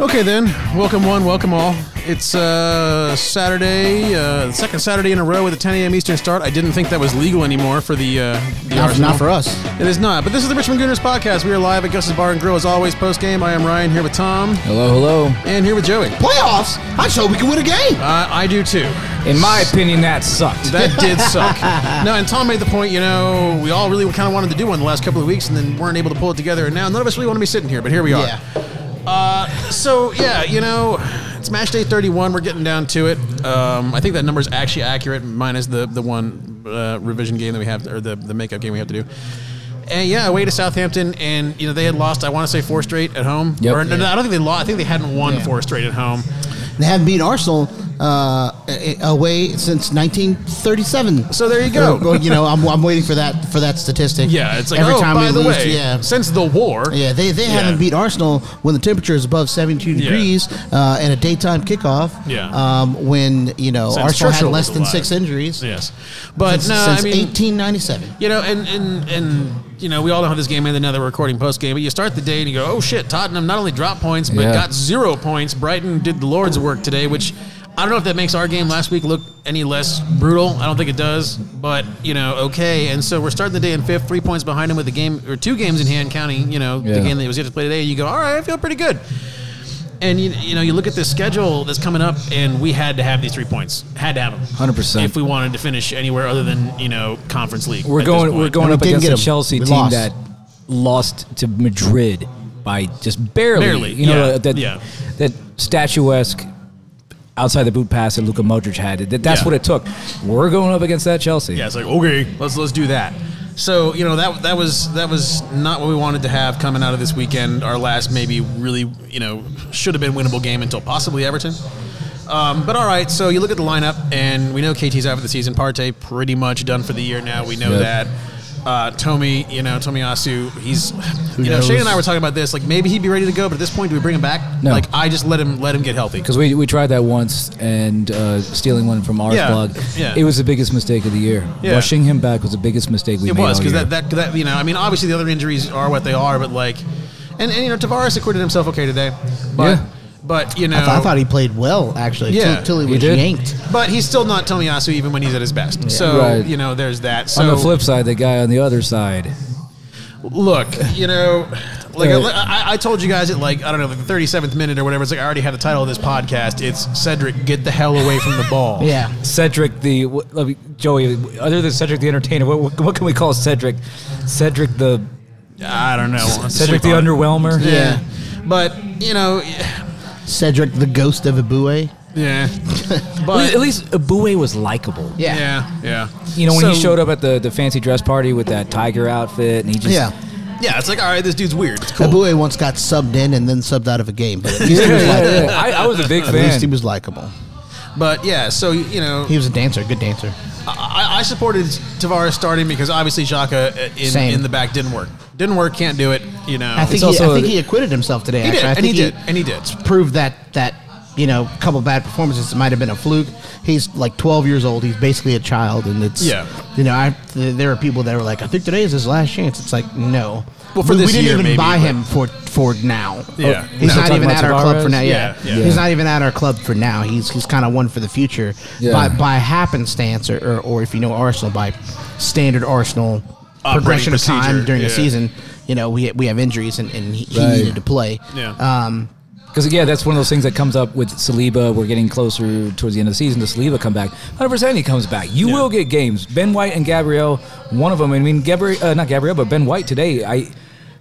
Okay then, welcome one, welcome all. It's Saturday, second Saturday in a row with a 10 a.m. Eastern start. I didn't think that was legal anymore for the Arsenal. Not for us. It is not, but this is the Richmond Gooners podcast. We are live at Gus's Bar and Grill as always post-game. I am Ryan here with Tom. Hello, hello. And here with Joey. Playoffs? I just hope we can win a game. I do too. In my opinion, that sucked. That did suck. No, and Tom made the point, we all really kind of wanted to do one the last couple of weeks and then weren't able to pull it together. And now none of us really want to be sitting here, but here we are. Yeah. It's match day 31. We're getting down to it. I think that number is actually accurate, minus the one revision game that we have, or the makeup game we have to do. And away to Southampton, and they had lost. I want to say 4 straight at home. Yep. No, I don't think they lost. I think they hadn't won 4 straight at home. They haven't beaten Arsenal away since 1937. So there you go. I'm waiting for that statistic. Yeah, it's like every time by we the lose, way, since the war. Yeah, they haven't beat Arsenal when the temperature is above 72 degrees and a daytime kickoff. Yeah. When Arsenal had less than 6 injuries. Yes, but since 1897. And we all know how this game ended now that we're recording post game. But you start the day and you go, oh shit, Tottenham not only dropped points but got 0 points. Brighton did the Lord's work today, which I don't know if that makes our game last week look any less brutal. I don't think it does, but okay. And so we're starting the day in 5th, 3 points behind them with a game or 2 games in hand, counting the game that was yet to play today. And you go, all right, I feel pretty good. And you look at this schedule that's coming up, and we had to have these 3 points. Had to have them, 100%. If we wanted to finish anywhere other than Conference League. We're going up against a Chelsea team lost. that lost to Madrid by just barely. That statuesque outside the boot pass that Luka Modric had. That's what it took. We're going up against that Chelsea. Yeah, it's like okay, let's do that. So that was not what we wanted to have coming out of this weekend. Our last maybe really should have been winnable game until possibly Everton. But all right, so you look at the lineup and we know KT's out for the season. Partey pretty much done for the year now. We know that. Tomiyasu, he's Shane and I were talking about this. Like maybe he'd be ready to go, but at this point, do we bring him back? No. Like I just let him get healthy because we tried that once and stealing one from our plug. Yeah. It was the biggest mistake of the year. Yeah. Rushing him back was the biggest mistake we made. It was because that obviously the other injuries are what they are, but and Tavares acquitted himself okay today, but. Yeah. But I thought he played well actually. Yeah, till he was yanked. But he's still not Tomiyasu even when he's at his best. Yeah. So there's that. So on the flip side, the guy on the other side. Look, I told you guys at the 37th minute or whatever. It's like I already have the title of this podcast. It's Cedric, get the hell away from the ball. Yeah, Cedric Joey. Other than Cedric the Entertainer, what can we call Cedric? Cedric the I don't know. Cedric the Underwhelmer. Yeah, but Cedric the Ghost of Abue. Yeah. But at least Abue was likable. Yeah. When he showed up at the fancy dress party with that tiger outfit and he just... Yeah, it's like, all right, this dude's weird. It's cool. Abue once got subbed in and then subbed out of a game, but at least he was likable. I was a big fan. At least he was likable. But, so, he was a dancer, good dancer. I supported Tavares starting because obviously Xhaka in the back didn't work. Didn't work, can't do it, I think he acquitted himself today. He actually. did, and he did. Proved that a couple bad performances might have been a fluke. He's 12 years old. He's basically a child, and it's there are people that were like, I think today is his last chance. It's like no. Well, for this we didn't year, even maybe, buy him for now. Yeah, he's not even at our club for now. Yeah. He's not even at our club for now. He's kind of one for the future by happenstance or if you know Arsenal by standard Arsenal progression of time during the season. We have injuries and he needed to play. Yeah. Because, that's one of those things that comes up with Saliba. We're getting closer towards the end of the season to Saliba come back. 100% he comes back. You will get games. Ben White and Gabriel, one of them. Not Gabriel, but Ben White today.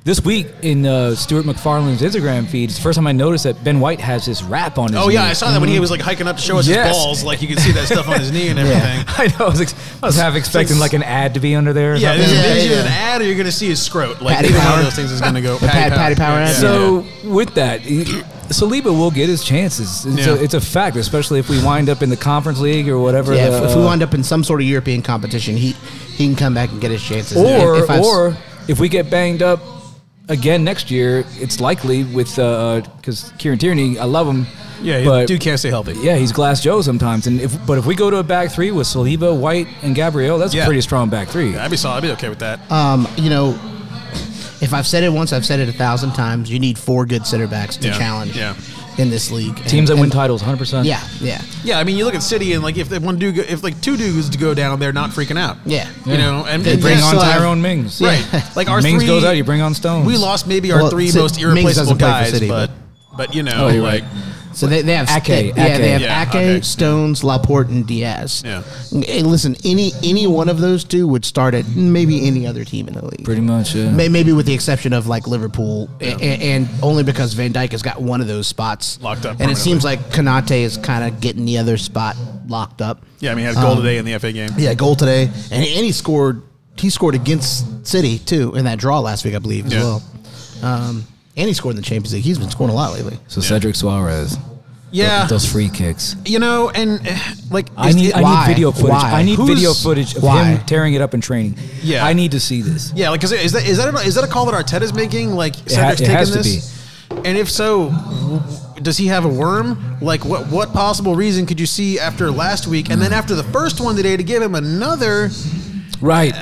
This week in Stuart McFarlane's Instagram feed, it's the first time I noticed that Ben White has this wrap on his knee. Oh, yeah, I saw that when he was hiking up to show us his balls. You could see that stuff on his knee and everything. I know. I was half expecting an ad to be under there. Or something. There's either an ad or you're going to see his scrot. Paddy either Power. one of those things is going to go. Paddy Power ad. So with that, Saliba will get his chances. It's a fact, especially if we wind up in the Conference League or whatever. Yeah, if we wind up in some sort of European competition, he can come back and get his chances. Or if we get banged up again next year, it's likely with because Kieran Tierney, I love him. Yeah, but dude can't stay healthy. Yeah, he's glass Joe sometimes. But if we go to a back three with Saliba, White, and Gabriel, that's a pretty strong back three. Yeah, I'd be solid. I'd be okay with that. If I've said it once, I've said it 1,000 times. You need 4 good center backs to challenge. Yeah. in this league. Teams that win titles, 100%. Yeah. I mean, you look at City, and like if like two dudes to go down, they're not freaking out. Yeah. You know, and they bring on Tyrone Mings. Right. Like our Mings three goes out, you bring on Stones. We lost maybe our three most irreplaceable guys, City, but you know, like. So they have Ake. They have Ake, Stones, Laporte, and Diaz. Yeah. Hey, listen, any one of those two would start at maybe any other team in the league. Pretty much, yeah. Maybe with the exception of like Liverpool, and only because Van Dijk has got one of those spots locked up. And it seems like Konate is kind of getting the other spot locked up. Yeah, I mean, he had a goal today in the FA game. Yeah, goal today, and he scored. He scored against City too in that draw last week, I believe, as well. And he scored in the Champions League. He's been scoring a lot lately. So Cedric Suarez. Yeah. Those free kicks. You know, and like I need video footage. Why? I need video footage of him tearing it up in training. Yeah. I need to see this. Yeah, like is that a call that Arteta's making? Like Cedric's taking has this? To be. And if so, does he have a worm? Like what possible reason could you see after last week and then after the first one today to give him another? Right.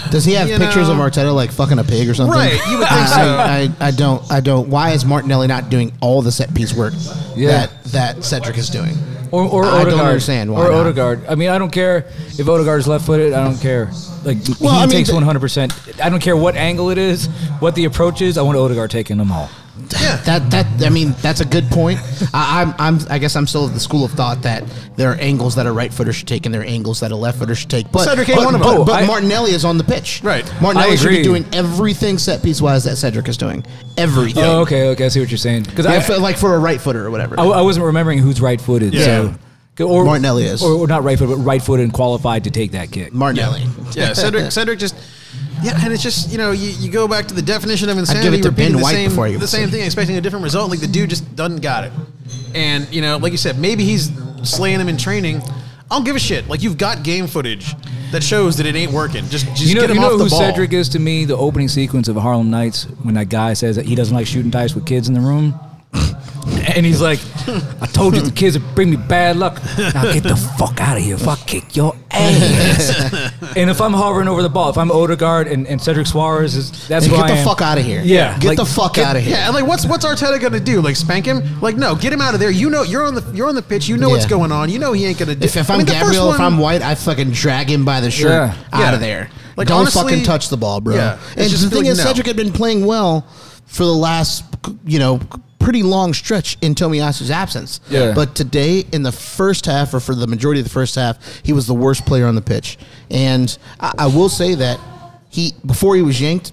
Does he have pictures of Arteta like fucking a pig or something? Right. You would think so. I don't. Why is Martinelli not doing all the set piece work that Cedric is doing? Or I Odegaard. don't understand why. Or not. Odegaard. I mean, I don't care if Odegaard's left-footed. I don't care. Like he takes 100%. I don't care what angle it is, what the approach is. I want Odegaard taking them all. Yeah. I mean, that's a good point. I guess I'm still of the school of thought that there are angles that a right footer should take and there are angles that a left footer should take. But Cedric ain't one of them. But Martinelli is on the pitch. Right. Martinelli should be doing everything set piece wise that Cedric is doing. Everything. Oh, okay. I see what you're saying. Because like for a right footer or whatever. I wasn't remembering who's right-footed. Yeah. So, or Martinelli is, or not right-footed, but right-footed and qualified to take that kick. Martinelli. Yeah. Cedric just. Yeah, and it's just, you know, you go back to the definition of insanity. I'd give it to repeating Ben White before you the same thing, expecting a different result. Like the dude just doesn't got it. And, you know, like you said, maybe he's slaying him in training. I don't give a shit. Like, you've got game footage that shows that it ain't working. Just get him off the ball. Who Cedric is to me? The opening sequence of Harlem Nights when that guy says that he doesn't like shooting dice with kids in the room. And he's like, I told you the kids would bring me bad luck. Now get the fuck out of here if I kick your ass. And if I'm hovering over the ball, if I'm Odegaard and Cedric Suarez, that's who I am. Get the fuck out of here. Yeah. Get the fuck out of here. Yeah, and like what's Arteta gonna do? Like spank him? Like no, get him out of there. You know you're on the pitch, you know what's going on. You know he ain't gonna do If I'm Gabriel, if I'm White, I fucking drag him by the shirt out of there. Like don't honestly, fucking touch the ball, bro. Yeah, and the thing is, Cedric had been playing well for the last, pretty long stretch in Tomiyasu's absence. Yeah. But today, in the first half, or for the majority of the first half, he was the worst player on the pitch. And I will say that before he was yanked,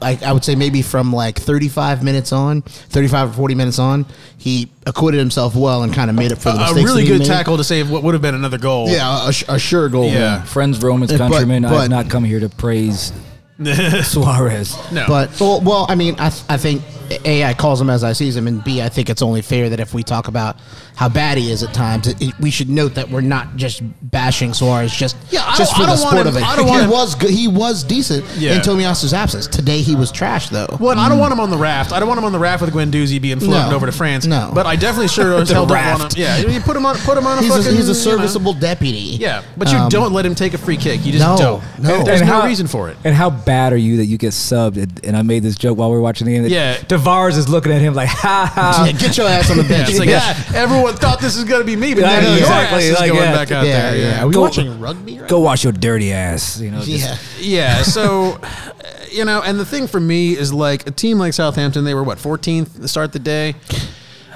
I would say maybe from like 35 or 40 minutes on, he acquitted himself well and kind of made up for the mistakes. A really good tackle to save what would have been another goal. Yeah, a sure goal. Yeah. Friends, Romans, countrymen, I've not come here to praise Suarez. No. But, well, I mean, I think A, I calls him as I sees him, and B, I think it's only fair that if we talk about how bad he is at times, we should note that we're not just bashing Suarez just for the sport of it. He was decent in Tomiyasu's absence. Today he was trash, though. Well, I don't want him on the raft. I don't want him on the raft with Guendouzi being floated over to France. No. But I definitely sure as hell don't want him. Yeah, you put him on a fucking... He's a serviceable deputy. Yeah, but you don't let him take a free kick. You just don't. No. There's no reason for it. And how bad are you that you get subbed? And I made this joke while we were watching the game. Yeah. Tavares is looking at him like, ha ha. Yeah, get your ass on the bench. It's like, everyone thought this was going to be me, but now your ass is going back out there. Yeah. Are we watching rugby right Go wash your dirty ass. Yeah, so, and the thing for me is like a team like Southampton, they were, 14th to start the day?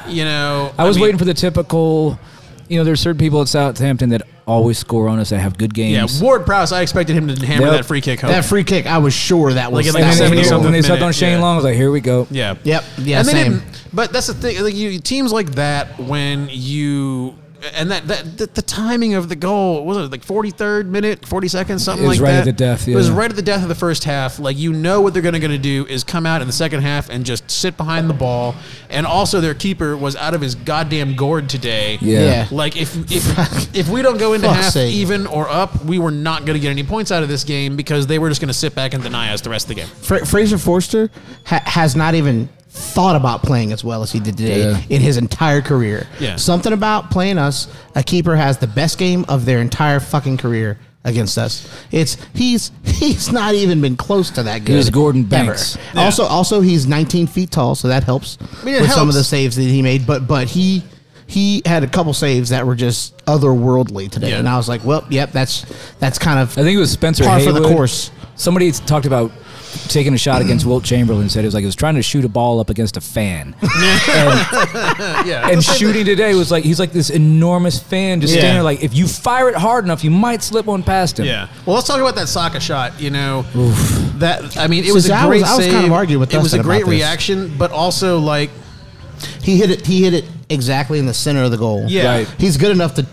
I was waiting for the typical, there's certain people at Southampton that always score on us that have good games. Yeah, Ward-Prowse, I expected him to hammer that free kick home. That free kick, I was sure that was... When they subbed on Shane Long, I was like, here we go. Yeah. Yep. Yeah, and same. But that's the thing. Like teams like that, when you... And the timing of the goal, was it like 43rd minute, 40 seconds, something like that? It was right at the death, It was right at the death of the first half. Like, what they're going to do is come out in the second half and just sit behind the ball. And also their keeper was out of his goddamn gourd today. Yeah. Like, if we don't go into half even or up, we were not going to get any points out of this game because they were just going to sit back and deny us the rest of the game. Fraser Forster has not even... thought about playing as well as he did today in his entire career. Yeah. Something about playing us, a keeper has the best game of their entire fucking career against us. He's not even been close to that good. Here's Gordon Banks. Yeah. Also he's 19 feet tall, so that helps with some of the saves that he made. But he had a couple saves that were just otherworldly today, and I was like, well, yep, that's kind of. I think it was Spencer par Haywood. For the course. Somebody talked about taking a shot against Wilt Chamberlain. Said it was trying to shoot a ball up against a fan. and shooting today was like he's like this enormous fan just standing there. Like if you fire it hard enough, you might slip one past him. Yeah. Well, let's talk about that Saka shot. You know, it was a great save. I was kind of arguing with it was a great about reaction, but also like he hit it exactly in the center of the goal. Yeah, right. He's good enough to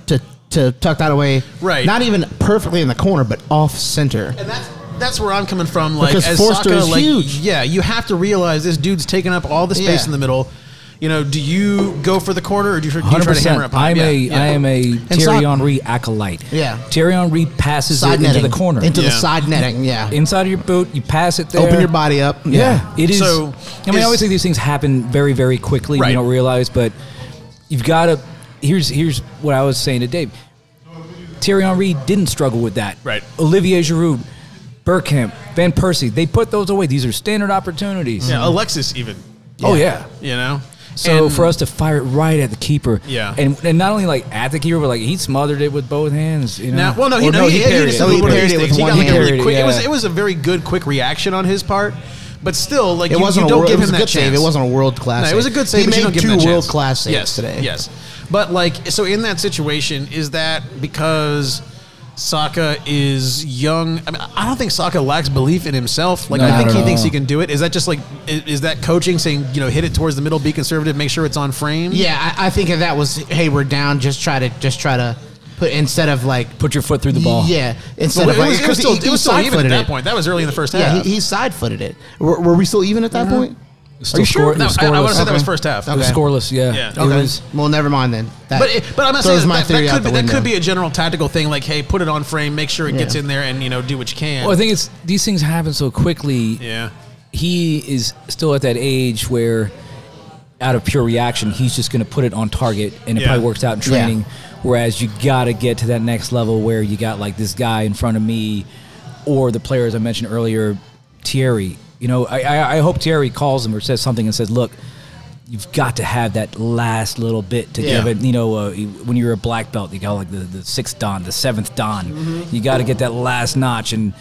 tuck that away. Right. Not even perfectly in the corner, but off center. And that's where I'm coming from. Like, because as Forster Saka, is huge. Yeah, you have to realize this dude's taking up all the space in the middle. You know, do you go for the corner or do you try to hammer up? I am a Thierry Henry acolyte. Yeah. Thierry Henry passes side it netting, into the corner. Into the side netting, Inside of your boot, you pass it there. Open your body up. Yeah. It is. So, obviously these things happen very, very quickly. Right. You don't realize, but you've got to. Here's what I was saying to Dave. Thierry Henry didn't struggle with that. Right. Olivier Giroud, Bergkamp, Van Persie, they put those away. These are standard opportunities. Yeah, Alexis even. Oh, yeah. You know? So for us to fire it right at the keeper, and not only like at the keeper, but like he smothered it with both hands. You know? He parried it with one hand. Really quick. It was a very good, quick reaction on his part. But still, like you don't give him that chance. Save. It wasn't a world class. No, it was a good save. He but made you don't two world class saves today. Yes, but like so in that situation, is that because Saka is young? I mean, I don't think Saka lacks belief in himself. Like, I think he thinks he can do it. Is that just like, is that coaching saying, hit it towards the middle, be conservative, make sure it's on frame? Yeah, I think if that was, hey, we're down, just try to put, instead of like, put your foot through the ball. Yeah, instead of like, it was still even at that point. That was early in the first half. Yeah, he side-footed it. Were we still even at that point? Are you sure? No, I want to say that was first half. It was scoreless, yeah. Okay. Well, never mind then. But I'm not saying that could be a general tactical thing, like, hey, put it on frame, make sure it gets in there, and do what you can. Well, I think these things happen so quickly. Yeah. He is still at that age where, out of pure reaction, he's just going to put it on target, and it probably works out in training. Whereas you got to get to that next level where you got like this guy in front of me, or the players I mentioned earlier, Thierry. I hope Thierry calls him or says something and says, look, you've got to have that last little bit to give it. When you're a black belt, you got like the sixth dan, the seventh dan. Mm-hmm. You got to get that last notch. And,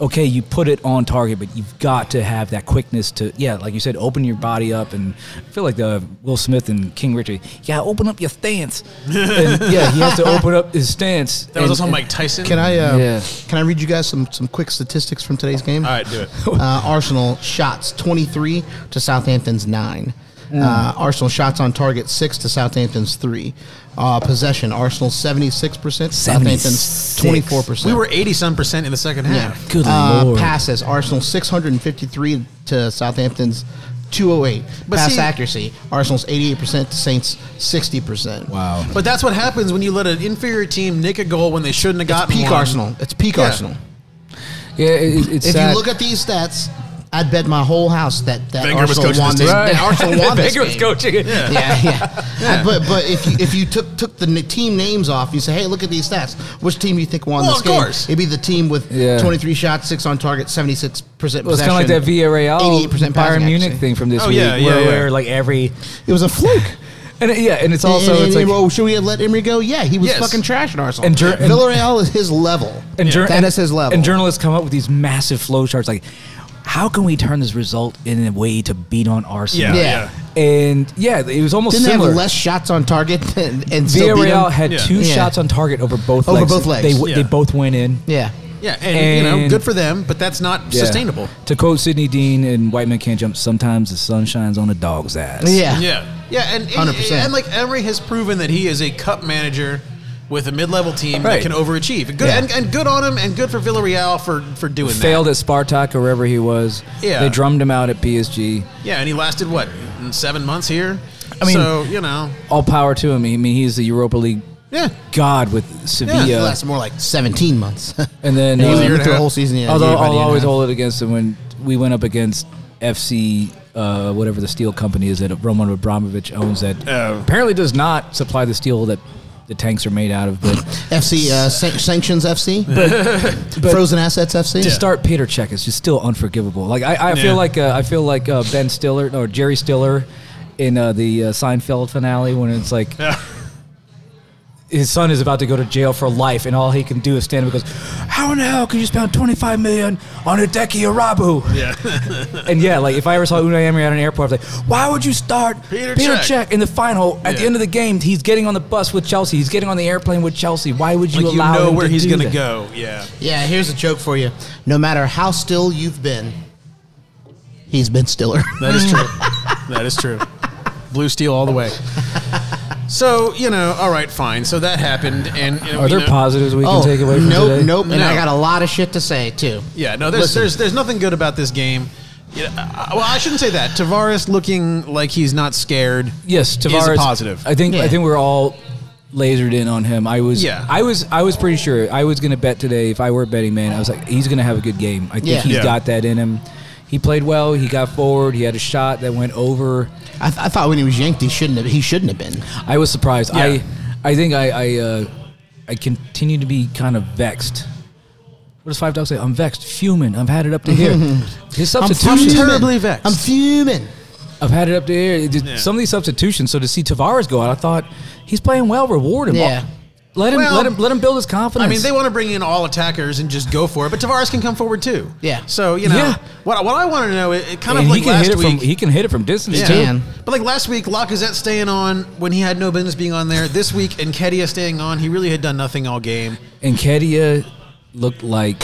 okay, you put it on target, but you've got to have that quickness to, like you said, open your body up. And I feel like the Will Smith and King Richard, open up your stance. And, he has to open up his stance. That was also Mike Tyson. Can I read you guys some quick statistics from today's game? All right, do it. Arsenal shots 23 to Southampton's 9. Arsenal shots on target 6 to Southampton's 3. Possession, Arsenal 76%, Southampton's 24%. We were 80-some% in the second half. Good Lord. Passes, Arsenal 653 to Southampton's 208. Pass accuracy, Arsenal's 88% to Saints 60%. Wow. But that's what happens when you let an inferior team nick a goal when they shouldn't have gotten peak one. Arsenal. It's peak Arsenal. Yeah, it's if sad. you look at these stats, I'd bet my whole house that Wenger Arsenal was won this. Right. Arsenal won this Wenger was game. coaching it. Yeah. But if you took the team names off, you say, hey, look at these stats. Which team do you think won this game? Of course. It'd be the team with 23 shots, 6 on target, 76% possession. Well, it's kind of like that Villarreal 88% Bayern Munich thing from this week, where like every it was a fluke. And it's also it's like, should we have let Emery go? Yeah, he was fucking trash at Arsenal. And Villarreal is his level. That is his level. And journalists come up with these massive flow charts like, how can we turn this result in a way to beat on Arsenal? Yeah. And it was almost Didn't similar. have less shots on target and still beat Villarreal him? had 2 shots on target over both legs. Over both legs. They both went in. Yeah. Yeah, and good for them, but that's not sustainable. To quote Sidney Dean in White Men Can't Jump, sometimes the sun shines on a dog's ass. Yeah, and 100%. And like Emery has proven that he is a cup manager with a mid-level team that can overachieve. Good and good on him, and good for Villarreal for doing that. Failed at Spartak or wherever he was. Yeah. They drummed him out at PSG. Yeah, and he lasted, 7 months here? I mean, so, all power to him. I mean, he's the Europa League god with Sevilla. It lasted more like 17 months. And then he was through the whole season. Although I'll always hold it against him when we went up against FC, whatever the steel company is that Roman Abramovich owns that apparently does not supply the steel that the tanks are made out of. But FC sanctions FC, but frozen assets FC. To start Peter Cech is just still unforgivable. Like I feel like Ben Stiller or Jerry Stiller in the Seinfeld finale when it's like. His son is about to go to jail for life, and all he can do is stand up and goes, "How in the hell can you spend $25 million on a Deki Arabu?" Yeah. And yeah, like if I ever saw Unai Emery at an airport, I was like, "Why would you start Peter Cech in the final? At the end of the game, he's getting on the bus with Chelsea. He's getting on the airplane with Chelsea. Why would you allow him to do that?" You know where he's going to go. Yeah. Yeah. Here's a joke for you. No matter how still you've been, he's been stiller. That is true. That is true. Blue steel all the way. So, all right, fine. So that happened. And are there positives we can take away from today? Nope. And I got a lot of shit to say, too. Yeah, no, there's nothing good about this game. Well, I shouldn't say that. Tavares looking like he's not scared. Yes, Tavares is a positive. I think we're all lasered in on him. I was pretty sure I was going to bet today. If I were a betting man, I was like, he's going to have a good game. I think he's got that in him. He played well. He got forward. He had a shot that went over. I thought when he was yanked, he shouldn't have been. I was surprised. Yeah. I think I continue to be kind of vexed. What does Five Dogs say? I'm vexed, fuming. I've had it up to here. His substitution. I'm terribly vexed. I'm fuming. I've had it up to here. Some of these substitutions. So to see Tavares go out, I thought he's playing well. Reward him. Yeah. Let him build his confidence. I mean, they want to bring in all attackers and just go for it, but Tavares can come forward too. Yeah. So what I want to know, it kind of like last week, he can hit it from distance too. But like last week, Lacazette staying on when he had no business being on there. This week, Nketiah staying on. He really had done nothing all game. Nketiah looked like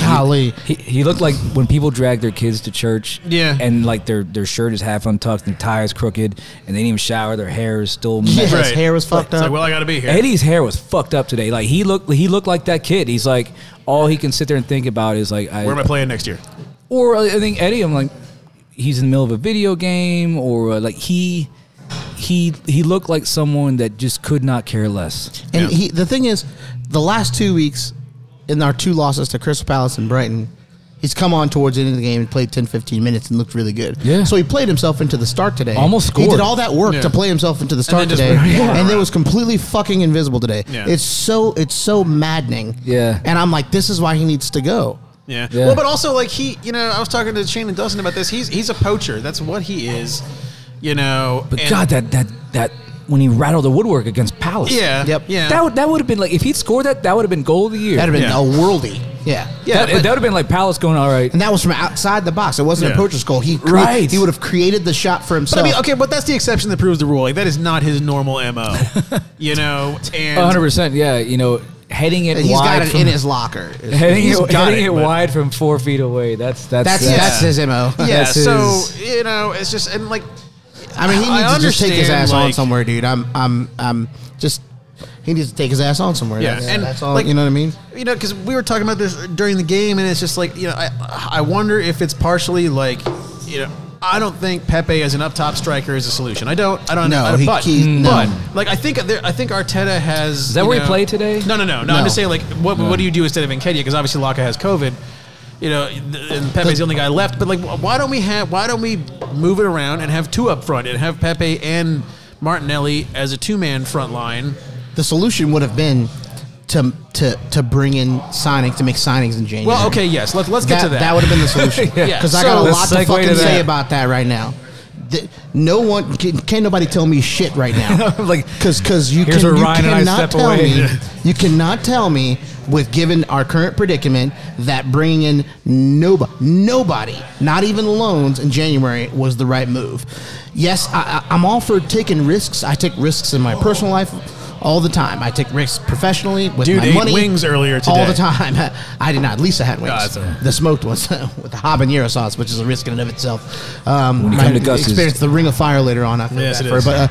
he looked like when people drag their kids to church, and like their shirt is half untucked and tie is crooked, and they didn't even shower. Their hair is still his hair was fucked up. Like, well, I got to be here. Eddie's hair was fucked up today. Like he looked like that kid. He's like all he can sit there and think about is like, where am I playing next year? Or I think Eddie, I'm like, he's in the middle of a video game, or like he looked like someone that just could not care less. And the thing is, the last 2 weeks. In our 2 losses to Crystal Palace and Brighton, he's come on towards the end of the game and played 10, 15 minutes and looked really good. Yeah. So he played himself into the start today. Almost scored. He did all that work to play himself into the start today, and it was completely fucking invisible today. Yeah. It's so maddening. Yeah. And I'm like, this is why he needs to go. Yeah. Well, but also like I was talking to Shane and Dustin about this. He's a poacher. That's what he is. But God, that. When he rattled the woodwork against Palace. Yeah. Yep. Yeah. That would have been like, if he'd scored that would have been goal of the year. That would have been a worldie. Yeah. That would have been like Palace going, all right. And that was from outside the box. It wasn't a poacher's goal. He would have created the shot for himself. But I mean, okay, but that's the exception that proves the rule. Like, that is not his normal MO. And 100%, yeah. Heading it he's wide. He's got it in his locker. Heading it wide from 4 feet away. That's his MO. Yeah, so, it's just, and like, I mean, he needs to just take his ass on somewhere, dude. He needs to take his ass on somewhere. Yeah, and that's all. Like, you know what I mean? Because we were talking about this during the game, and it's just like, I wonder if it's partially like, I don't think Pepe as an up top striker is a solution. I don't know. But like I think Arteta has. Is that where he played today? No. I'm just saying, like, what do you do instead of Nketiah? Because obviously Laka has COVID. And Pepe's the only guy left. But like, why don't we move it around and have 2 up front and have Pepe and Martinelli as a 2-man front line? The solution would have been to bring in signings, to make signings in January. Well, okay, yes, let's get to that. That would have been the solution. Because I got a lot to fucking say about that right now. No one can't nobody tell me shit right now. Like, because you cannot tell me with given our current predicament that bringing in nobody, not even loans in January was the right move. Yes, I'm all for taking risks. I take risks in my personal life all the time. I take risks professionally with my money. Wings earlier today. All the time. I did not. Lisa had wings. The smoked ones with the habanero sauce, which is a risk in and of itself. When you come to Gus's. Experience the Ring of Fire later on. Yes, it is. But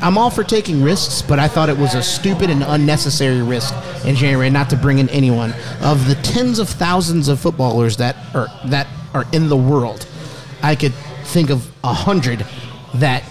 I'm all for taking risks, but I thought it was a stupid and unnecessary risk in January not to bring in anyone. Of the tens of thousands of footballers that are in the world, I could think of 100 that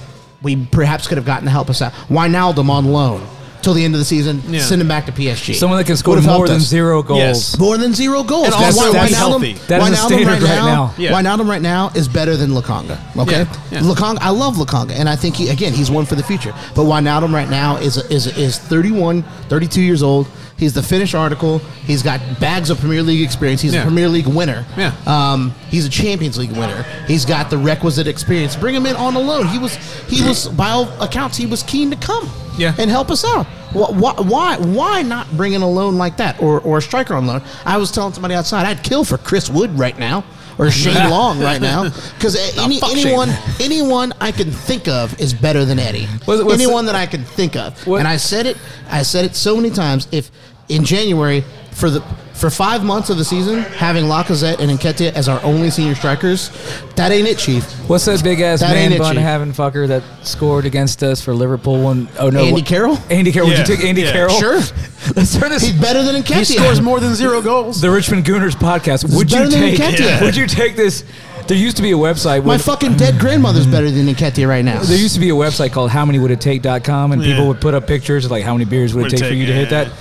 we perhaps could have gotten to help us out. Wijnaldum on loan till the end of the season. Send him back to PSG. Someone that can score more than 0 goals. Yes. More than 0 goals. And also that's healthy. That is a standard right now. Wijnaldum right now is better than Lukonga. Okay, Lukonga. I love Lukonga, and I think he's one for the future. But Wijnaldum right now is 31, 32 years old. He's the finished article. He's got bags of Premier League experience. He's a Premier League winner. Yeah. He's a Champions League winner. He's got the requisite experience. Bring him in on a loan. He was by all accounts, he was keen to come and help us out. Why not bring in a loan like that or a striker on loan? I was telling somebody outside, I'd kill for Chris Wood right now. Or Shane Long right now, because anyone I can think of is better than Eddie. Anyone that I can think of, and I said it so many times. If in January for 5 months of the season, having Lacazette and Nketiah as our only senior strikers, that ain't it, Chief. What's that big ass man bun having fucker that scored against us for Liverpool? Andy Carroll. Andy Carroll. Would you take Andy Carroll? Sure. Let's turn this. He's better than Nketiah. He scores more than 0 goals. The Richmond Gooners podcast. Would you take this? There used to be a website. My fucking dead grandmother's better than Nketiah right now. There used to be a website called howmanywoulditTake.com, and people would put up pictures of like how many beers would it take for you to hit that.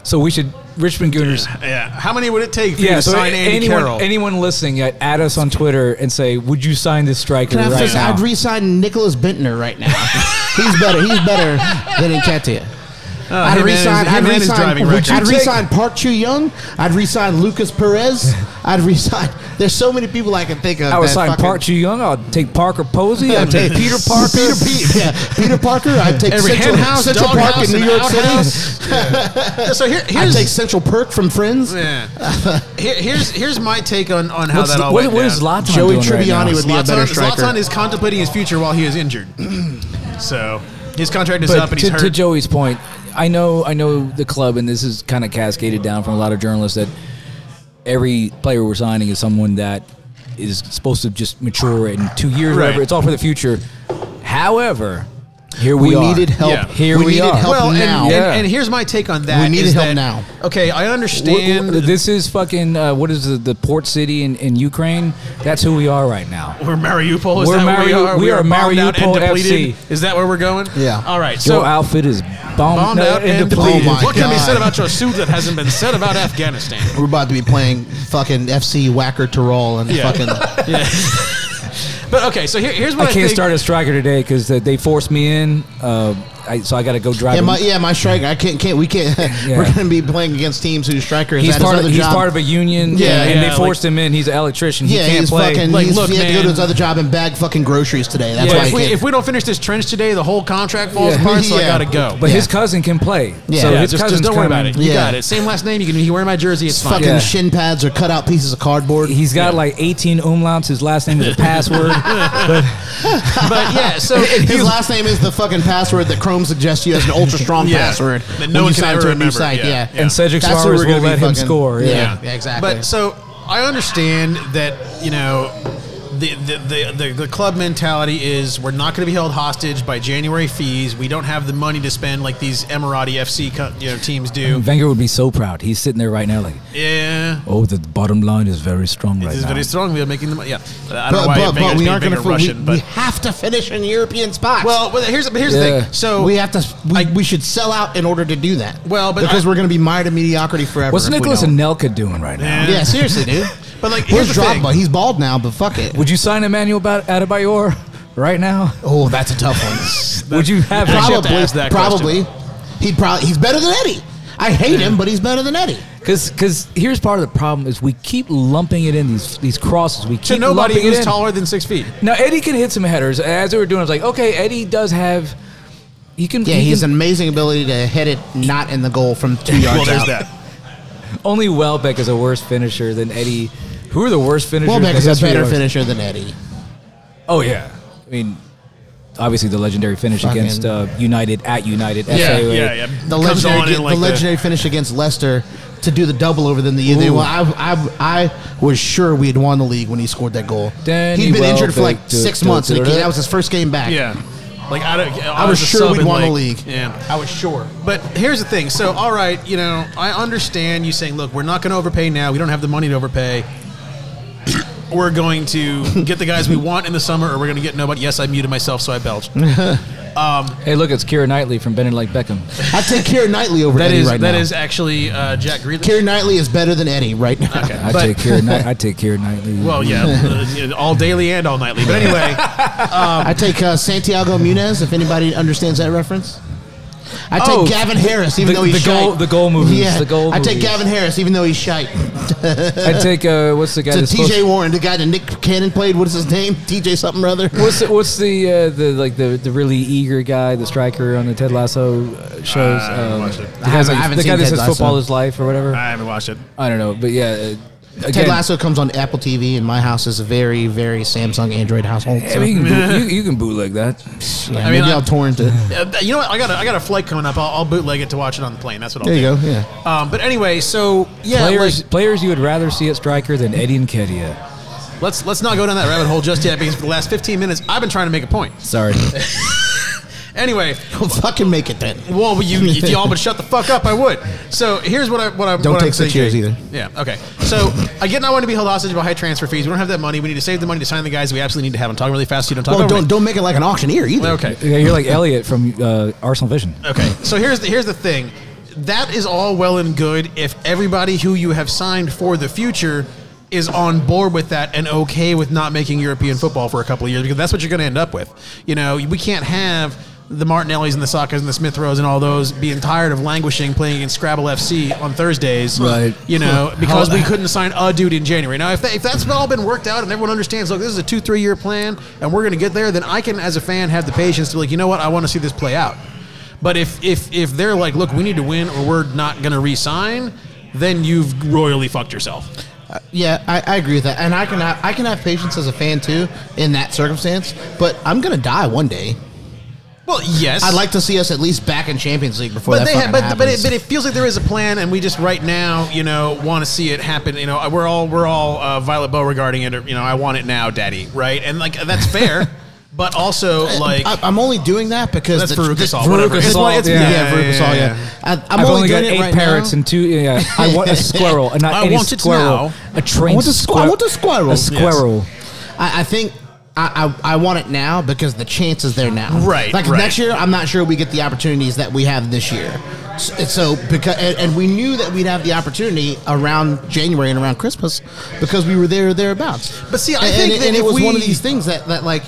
So we should Richmond Gooners. Yeah. How many would it take for you to sign Andy Carroll? Anyone listening, add us on Twitter and say, would you sign this striker right now? I'd re-sign Nicholas Bentner right now. He's better than Nketiah. I'd re-sign Park Chu-young. I'd re-sign Lucas Perez. I'd re-sign. There's so many people I can think of. I would sign Park Chu-young. I'd take Parker Posey. I'd take Peter Parker. Peter Parker. I'd take Central Park in New York City. So I'd take Central Perk from Friends. Yeah. Here's my take on how that all went down. What is Zlatan Joey doing Tribbiani right would be a better striker. Zlatan is contemplating his future while he is injured. So his contract is up and he's hurt. To Joey's point, I know the club, and this is kind of cascaded down from a lot of journalists, that every player we're signing is someone that is supposed to just mature in 2 years, whatever. It's all for the future. However, here we are. Needed help. Yeah. Here we are. Help now. And here's my take on that. We needed help now. Okay, I understand. This is fucking, what is the port city in Ukraine? That's who we are right now. We're Mariupol. Is that where we are? We are Mariupol FC. Is that where we're going? Yeah. All right. Your outfit is bombed out and depleted. What can be said about your suit that hasn't been said about Afghanistan? We're about to be playing fucking FC Wacker Tyrol and fucking. Yeah. But okay, so here's what I can't start a striker today because they forced me in. So I got to go drive. My striker. I can't. We can't. We're going to be playing against teams whose striker is he's part of a union. And they forced him in. He's an electrician. He can't play. Fucking, he had to go to his other job and bag fucking groceries today. That's why. If we don't finish this trench today, the whole contract falls apart. So I got to go. But his cousin can play. Yeah. So his cousin, don't worry about it. You got it. Same last name. You can wear my jersey. It's fine. Fucking shin pads or cut out pieces of cardboard. He's got like 18 umlauts. His last name is a password. But yeah, so his last name is the fucking password that Chrome suggests you as an ultra strong password that no one can ever remember. Site. Yeah. And Cedric Suarez will let him score. Yeah, exactly. But so I understand that the club mentality is we're not going to be held hostage by January fees. We don't have the money to spend like these Emirati FC teams do. And Wenger would be so proud. He's sitting there right now like, oh, the bottom line is very strong right now. It is very strong. We are making the money. Yeah, I don't know why Wenger's we aren't being Russian. We have to finish in European spots. Well, here's the thing. So we have to. We should sell out in order to do that. Well, because we're going to be mired in mediocrity forever. What's Nicholas Anelka doing right now? Yeah, seriously, dude. But like, here's Drogba. He's bald now, but fuck it. Would you sign Emmanuel Adebayor right now? Oh, that's a tough one. Would you have probably? He's better than Eddie. I hate him, but he's better than Eddie. Because here's part of the problem is we keep lumping it in these crosses. We keep to nobody who's taller than 6 feet. Now Eddie can hit some headers. As they were doing, I was like, okay, Eddie does have. He has an amazing ability to hit it not in the goal from 2 yards well, there's out. that. Only Welbeck is a worse finisher than Eddie. Who are the worst finishers? Welbeck is a better finisher than Eddie. Oh, yeah. I mean, obviously the legendary finish against United at United. Yeah. The legendary finish against Leicester to do the double over them the year they won. I was sure we had won the league when he scored that goal. He'd been injured for like 6 months. That was his first game back. Yeah. Like I was sure we'd won the league. Yeah, I was sure. But here's the thing. So, all right, I understand you saying, look, we're not going to overpay now. We don't have the money to overpay. We're going to get the guys we want in the summer, or we're going to get nobody. Yes, I muted myself, so I belched. Hey, look, it's Keira Knightley from Bend It Like Beckham. I take Keira Knightley over Eddie right now. That is actually Jack Grealish. Keira Knightley is better than Eddie right now. Okay. I take Keira Knightley. Well, yeah, all daily and all nightly. But anyway, I take Santiago Munez. If anybody understands that reference. I take Gavin Harris, even though he's shite. The goal movies. Yeah, the goal I take movies. Gavin Harris, even though he's shite. I take what's the guy? So TJ Warren, the guy that Nick Cannon played. What is his name? TJ something or other. What's the really eager guy, the striker on the Ted Lasso shows? I haven't watched it. I haven't the seen guy that Ted says Lasso. football is life or whatever. I haven't watched it. I don't know, but yeah. Ted Again, Lasso comes on Apple TV, and my house is a very, very Samsung Android household. So. I mean, you can bootleg that. Yeah, maybe I'll torrent it. You know what? I got a flight coming up. I'll bootleg it to watch it on the plane. That's what I'll do. There you go. Yeah. But anyway, so yeah, Players you would rather see at striker than Eddie Nketiah. let's not go down that rabbit hole just yet because for the last 15 minutes I've been trying to make a point. Sorry. Anyway, Don't fucking make it then. well, if y'all would shut the fuck up, I would. So here's what I'm Don't take thinking. cheers either. Yeah. Okay. So again, I want to be held hostage by high transfer fees. We don't have that money. We need to save the money to sign the guys we absolutely need to have. I'm talking really fast so you don't talk Well, over me. don't make it like an auctioneer either. Okay. Yeah, you're like Elliot from Arsenal Vision. Okay. So here's the thing. That is all well and good if everybody who you have signed for the future is on board with that and okay with not making European football for a couple of years, because that's what you're going to end up with. You know, we can't have the Martinellis and the Sakas and the Smith Rowes and all those being tired of languishing playing against Scrabble FC on Thursdays, Right. you know, because we couldn't sign a dude in January. Now, if that's all been worked out and everyone understands, look, this is a 2-3 year plan and we're going to get there, then I can, as a fan, have the patience to be like, you know what, I want to see this play out. But if they're like, look, we need to win or we're not going to re-sign, then you've royally fucked yourself. Yeah, I agree with that, and I can have patience as a fan too in that circumstance. But I'm gonna die one day. Well, yes. I'd like to see us at least back in Champions League before But that fucking happens. it feels like there is a plan, and we just right now, you know, want to see it happen. You know, we're all Violet Beauregarding it. Or, you know, I want it now, Daddy. Right, and like that's fair. But also, like, I'm only doing that because that's Veruca Salt. Whatever. Veruca Salt, Yeah, Veruca Salt. Yeah. I've only got 8 parrots and 2. Yeah, I want a squirrel, and not I any want it squirrel. now. A trained squirrel. I want a squirrel. A squirrel. I think I want it now because the chance is there now. Right. Like next year, I'm not sure we get the opportunities that we have this year. So because and we knew that we'd have the opportunity around January and around Christmas because we were there or thereabouts. But see, I think it was one of these things that like.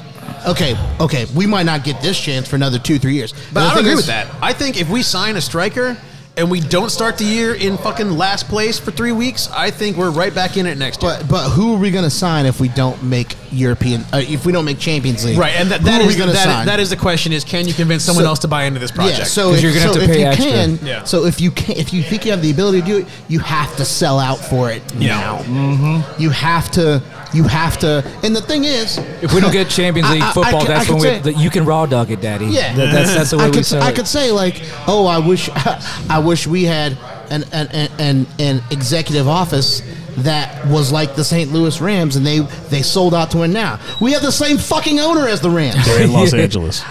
Okay, we might not get this chance for another 2-3 years. But I don't agree with that. I think if we sign a striker and we don't start the year in fucking last place for 3 weeks, I think we're right back in it next year. But who are we going to sign if we don't make European? If we don't make Champions League, right? And that is the question: is can you convince someone else to buy into this project? Yeah. So if, you're going to have to pay extra. So if you think you have the ability to do it, you have to sell out for it now. Mm-hmm. You have to. And the thing is, if we don't get Champions League football, that's when you can raw dog it, Daddy. Yeah, that's the way we say it. I could say like, oh, I wish we had an executive office that was like the St. Louis Rams, and they sold out to win now. We have the same fucking owner as the Rams. They're in Los Angeles.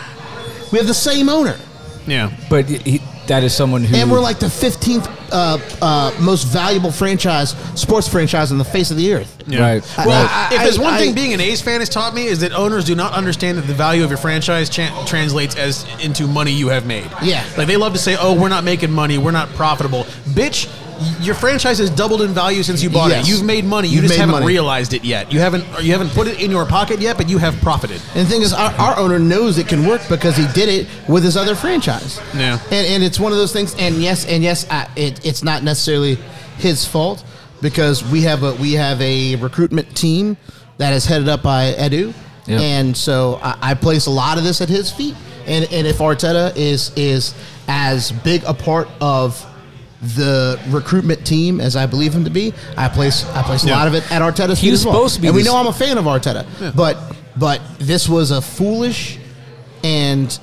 We have the same owner. Yeah, but that is someone who, and we're like the 15th most valuable sports franchise on the face of the earth. Yeah. Right. Well, if there's one thing being an A's fan has taught me is that owners do not understand that the value of your franchise translates into money you have made. Yeah. Like they love to say, "Oh, we're not making money, we're not profitable." Bitch, your franchise has doubled in value since you bought it. You've made money. You just haven't realized it yet. You haven't put it in your pocket yet, but you have profited. And the thing is, our owner knows it can work because he did it with his other franchise. Yeah. And it's one of those things. And yes, it's not necessarily his fault because we have a recruitment team that is headed up by Edu. Yep. And so I place a lot of this at his feet. And if Arteta is as big a part of the recruitment team as I believe him to be, I place a lot of it at Arteta's feet as well. Supposed to be, and we know I'm a fan of Arteta, but this was a foolish and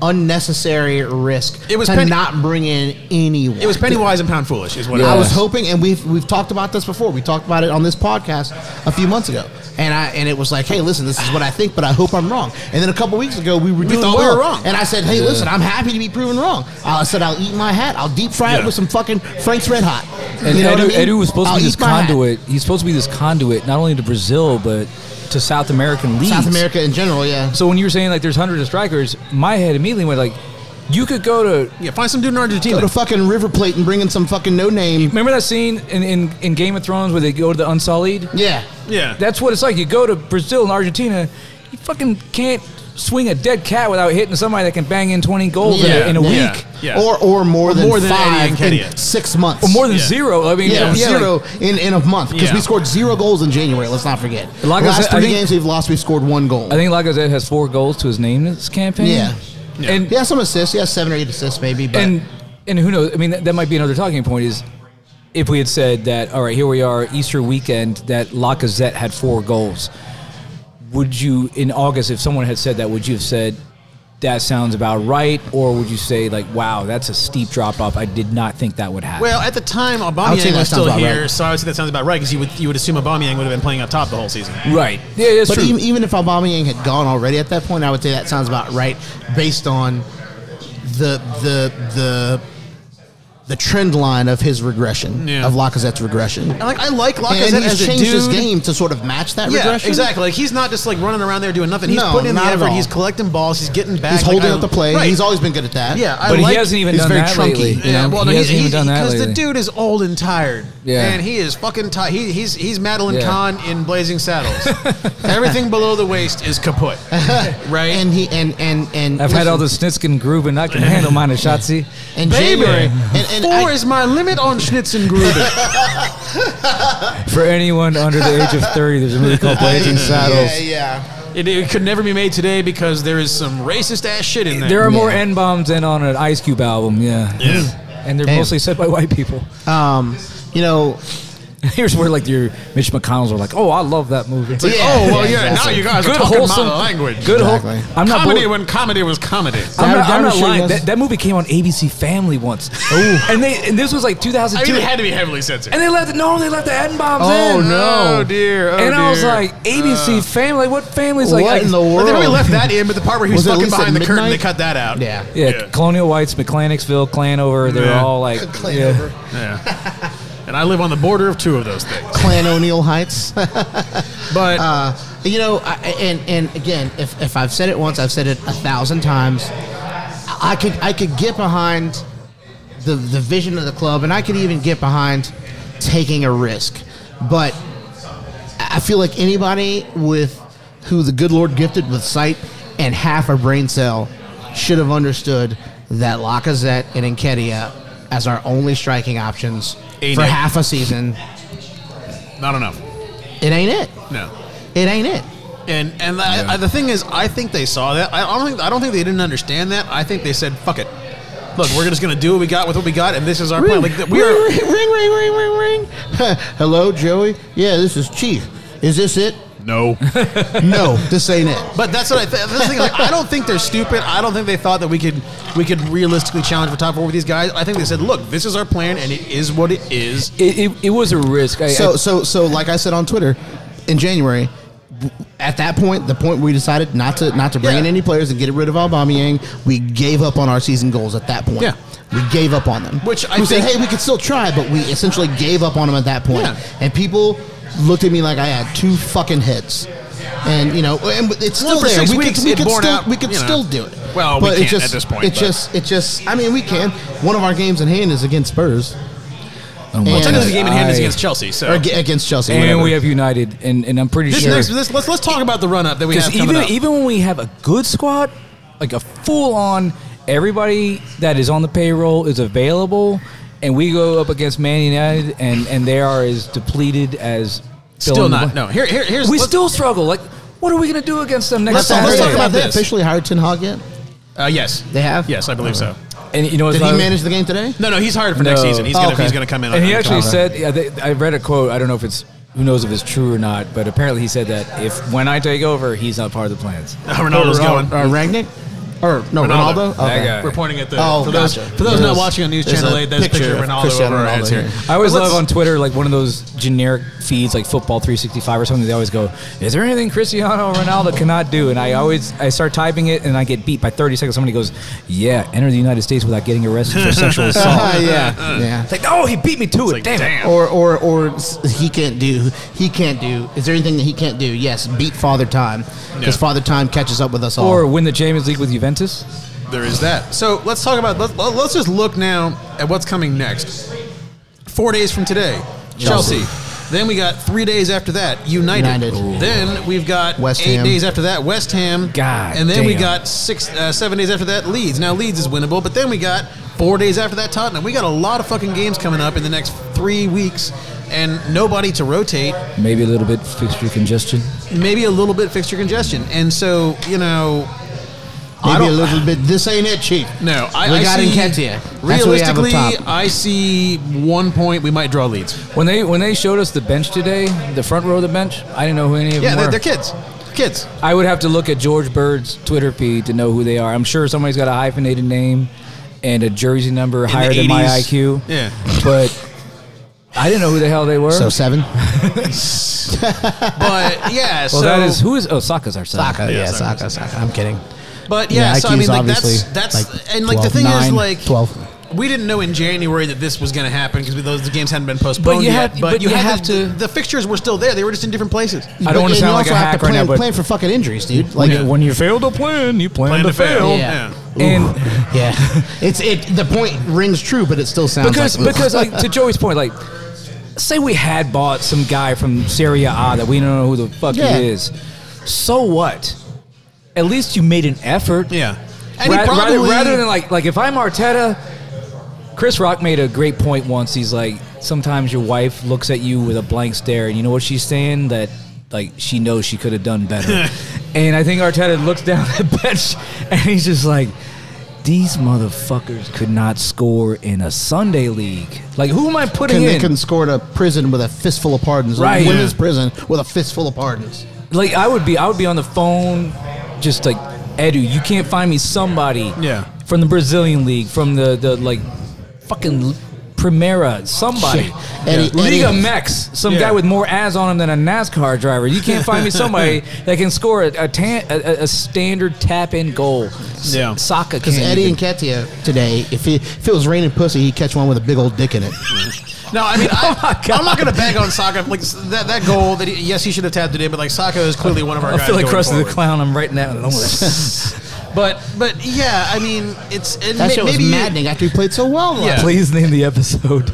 unnecessary risk to not bring in anyone. It was penny wise and pound foolish, is what I was hoping, and we've talked about this before. We talked about it on this podcast a few months ago, and it was like, hey, listen, this is what I think, but I hope I'm wrong. And then a couple weeks ago, we thought we were wrong, and I said, hey, listen, I'm happy to be proven wrong. I said I'll eat my hat. I'll deep fry it with some fucking Frank's Red Hot. And Edu was supposed to be this conduit. He's supposed to be this conduit not only to Brazil, but to South American leagues. South America in general, yeah. So when you were saying like there's hundreds of strikers, my head immediately went like, you could go to find some dude in Argentina. Go to fucking River Plate and bring in some fucking no name. Remember that scene in Game of Thrones where they go to the Unsullied? Yeah. That's what it's like. You go to Brazil and Argentina, you fucking can't swing a dead cat without hitting somebody that can bang in 20 goals in a week. Yeah. Or more than 5 in in 6 months. Or more than 0. I mean, zero in a month. Because we scored 0 goals in January. Let's not forget. The last 3 games we've lost, we've scored 1 goal. I think Lacazette has 4 goals to his name this campaign. Yeah. And he has some assists. He has 7 or 8 assists maybe. But and who knows? I mean, that might be another talking point is if we had said that, all right, here we are, Easter weekend, that Lacazette had 4 goals. Would you, in August, if someone had said that, would you have said, that sounds about right? Or would you say, like, wow, that's a steep drop-off. I did not think that would happen. Well, at the time, Aubameyang was still here, so I would say that sounds about right, because you would assume Aubameyang would have been playing up top the whole season. Right. Yeah, that's true. But even if Aubameyang had gone already at that point, I would say that sounds about right, based on the trend line of his regression, of Lacazette's regression. And I like Lacazette and as a dude. He's changed his game to sort of match that regression. Exactly. Like, he's not just like running around there doing nothing. He's putting in the effort. He's collecting balls. He's getting back. He's holding up the play. Right. He's always been good at that. Yeah, but he hasn't even done that lately. Yeah, well, he hasn't even done that lately. Because the dude is old and tired. Yeah. And he is fucking tired. He's Madeline Kahn in Blazing Saddles. Everything below the waist is kaput. Right? And I've had all the Snitskin groove and I can handle mine, Shotzi. And January. And 4 is my limit on Schnitzengruben. For anyone under the age of 30, there's a movie called Blazing Saddles. Yeah. It could never be made today because there is some racist ass shit in there. There are more N-bombs than on an Ice Cube album, and they're mostly said by white people. You know, here's where like your Mitch McConnells are like, oh, I love that movie. It's like, now you guys are talking my language. Good exactly. I'm not comedy when comedy was comedy. I'm not lying. That movie came on ABC Family once. and this was like 2002. I mean, it had to be heavily censored. And they left the N-bombs in. Oh, no. Oh, dear. And I was like, ABC Family? What family's like? What in the world? Well, they probably left that in, but the part where he was fucking behind the curtain, they cut that out. Yeah. Colonial Whites, McClannicksville, Clanover, they're all like... Clanover. Yeah. And I live on the border of 2 of those things. Clan O'Neill Heights. But you know, and again, if I've said it once, I've said it 1,000 times. I could get behind the vision of the club, and I could even get behind taking a risk. But I feel like anybody who the good Lord gifted with sight and half a brain cell should have understood that Lacazette and Nketiah as our only striking options for half a season. Not enough. It ain't it. No. It ain't it. And the thing is, I think they saw that. I don't think they didn't understand that. I think they said, "Fuck it. Look, we're just gonna do what we got with what we got, and this is our plan." Like ring. Hello, Joey. Yeah, this is Chief. Is this it? No. No, this ain't it. But that's what I don't think they're stupid. I don't think they thought that we could realistically challenge for top 4 with these guys. I think they said, look, this is our plan, and it is what it is. It was a risk. So like I said on Twitter, in January, at that point, the point we decided not to bring in any players and get rid of Aubameyang, we gave up on our season goals at that point. Yeah. We gave up on them. Which we said, hey, we could still try, but we essentially gave up on them at that point. Yeah. And people looked at me like I had 2 fucking heads. And, you know, and it's still there. We could still do it. Well, but we can't at this point. It just, I mean, we can. One of our games in hand is against Spurs. Technically, the game in hand is against Chelsea. So. Or against Chelsea. And whatever. we have United, and I'm pretty sure. Let's talk about the run-up that we have coming up. Even when we have a good squad, like a full-on, everybody that is on the payroll is available, and we go up against Man United, and they are as depleted as... Still not. No. Here's we still struggle. Like, what are we going to do against them next Saturday? Saturday? Let's talk about Have this. they officially hired Ten Hag yet? Yes. They have? Yes, I believe so. And you know, did he manage the game today? No, he's hired for next season. He's gonna come in. And he actually said, I read a quote. I don't know if it's, who knows if it's true or not, but apparently he said that when I take over, he's not part of the plans. Ronaldo's going. Rangnick? Or no, Ronaldo. That guy. We're pointing at the. For those not watching on News Channel 8, there's a picture of Ronaldo over our heads here. I always love on Twitter, like one of those generic feeds, like Football 365 or something. They always go, "Is there anything Cristiano Ronaldo cannot do?" And I start typing it, and I get beat by 30 seconds. Somebody goes, "Yeah, enter the United States without getting arrested for sexual assault." Yeah. It's like, oh, he beat me to it. Like, damn. Or he can't do. Is there anything that he can't do? Yes, beat Father Time, because Father Time catches up with us all. Or win the Champions League with Juventus. There is that. So let's talk about. Let's just look now at what's coming next. 4 days from today, Chelsea. Then we got 3 days after that, United. Then we've got West 8 Ham. days after that, West Ham. God and then we damn. got 7 days after that, Leeds. Now Leeds is winnable, but then we got 4 days after that, Tottenham. We got a lot of fucking games coming up in the next 3 weeks, and nobody to rotate. Maybe a little bit fixture congestion. Maybe a little bit fixture congestion, and so Maybe a little bit. This ain't it, Chief. No, we got Nketiah. Realistically, I see 1 point. We might draw Leeds. When they showed us the bench today, the front row of the bench, I didn't know who any of them were. Yeah, they're kids. Kids. I would have to look at George Bird's Twitter feed to know who they are. I'm sure somebody's got a hyphenated name and a jersey number higher than my IQ. Yeah. But I didn't know who the hell they were. So 7. But yeah, well, that is who is? Oh, Saka's our son. Saka. I'm kidding. But yeah, so I mean, like that's like and like 12, the thing 9, is, like 12. we didn't know in January that this was going to happen because those games hadn't been postponed yet. But you have to. The fixtures were still there; they were just in different places. I don't want to sound like a hack right now, but plan for fucking injuries, dude. Like when you fail to plan, you plan to fail. Yeah. And the point rings true, but it still sounds because like to Joey's point, like say we had bought some guy from Serie A that we don't know who the fuck he is. So what? At least you made an effort. Yeah. And rather than like if I'm Arteta, Chris Rock made a great point once. He's like, sometimes your wife looks at you with a blank stare, and you know what she's saying? That like she knows she could have done better. And I think Arteta looks down at the bench, and he's just like, these motherfuckers could not score in a Sunday league. Like, who am I putting in? They couldn't score at a prison with a fistful of pardons. Right. A women's prison with a fistful of pardons. Like, I would be on the phone, just like, Edu, you can't find me somebody from the Brazilian league, from the like fucking Primera, somebody. Liga Mex, some guy with more ads on him than a NASCAR driver. You can't find me somebody that can score a standard tap-in goal. Yeah. Saka because Eddie Nketiah today, if it was raining pussy, he'd catch one with a big old dick in it. No, I mean, I'm not going to bag on Saka. Like that goal, that he should have tapped it in, but like Saka is clearly one of our guys. I feel like Krusty the forward. Clown. I'm writing that. But yeah, I mean, that shit was maddening after he played so well. Yeah. Please name the episode.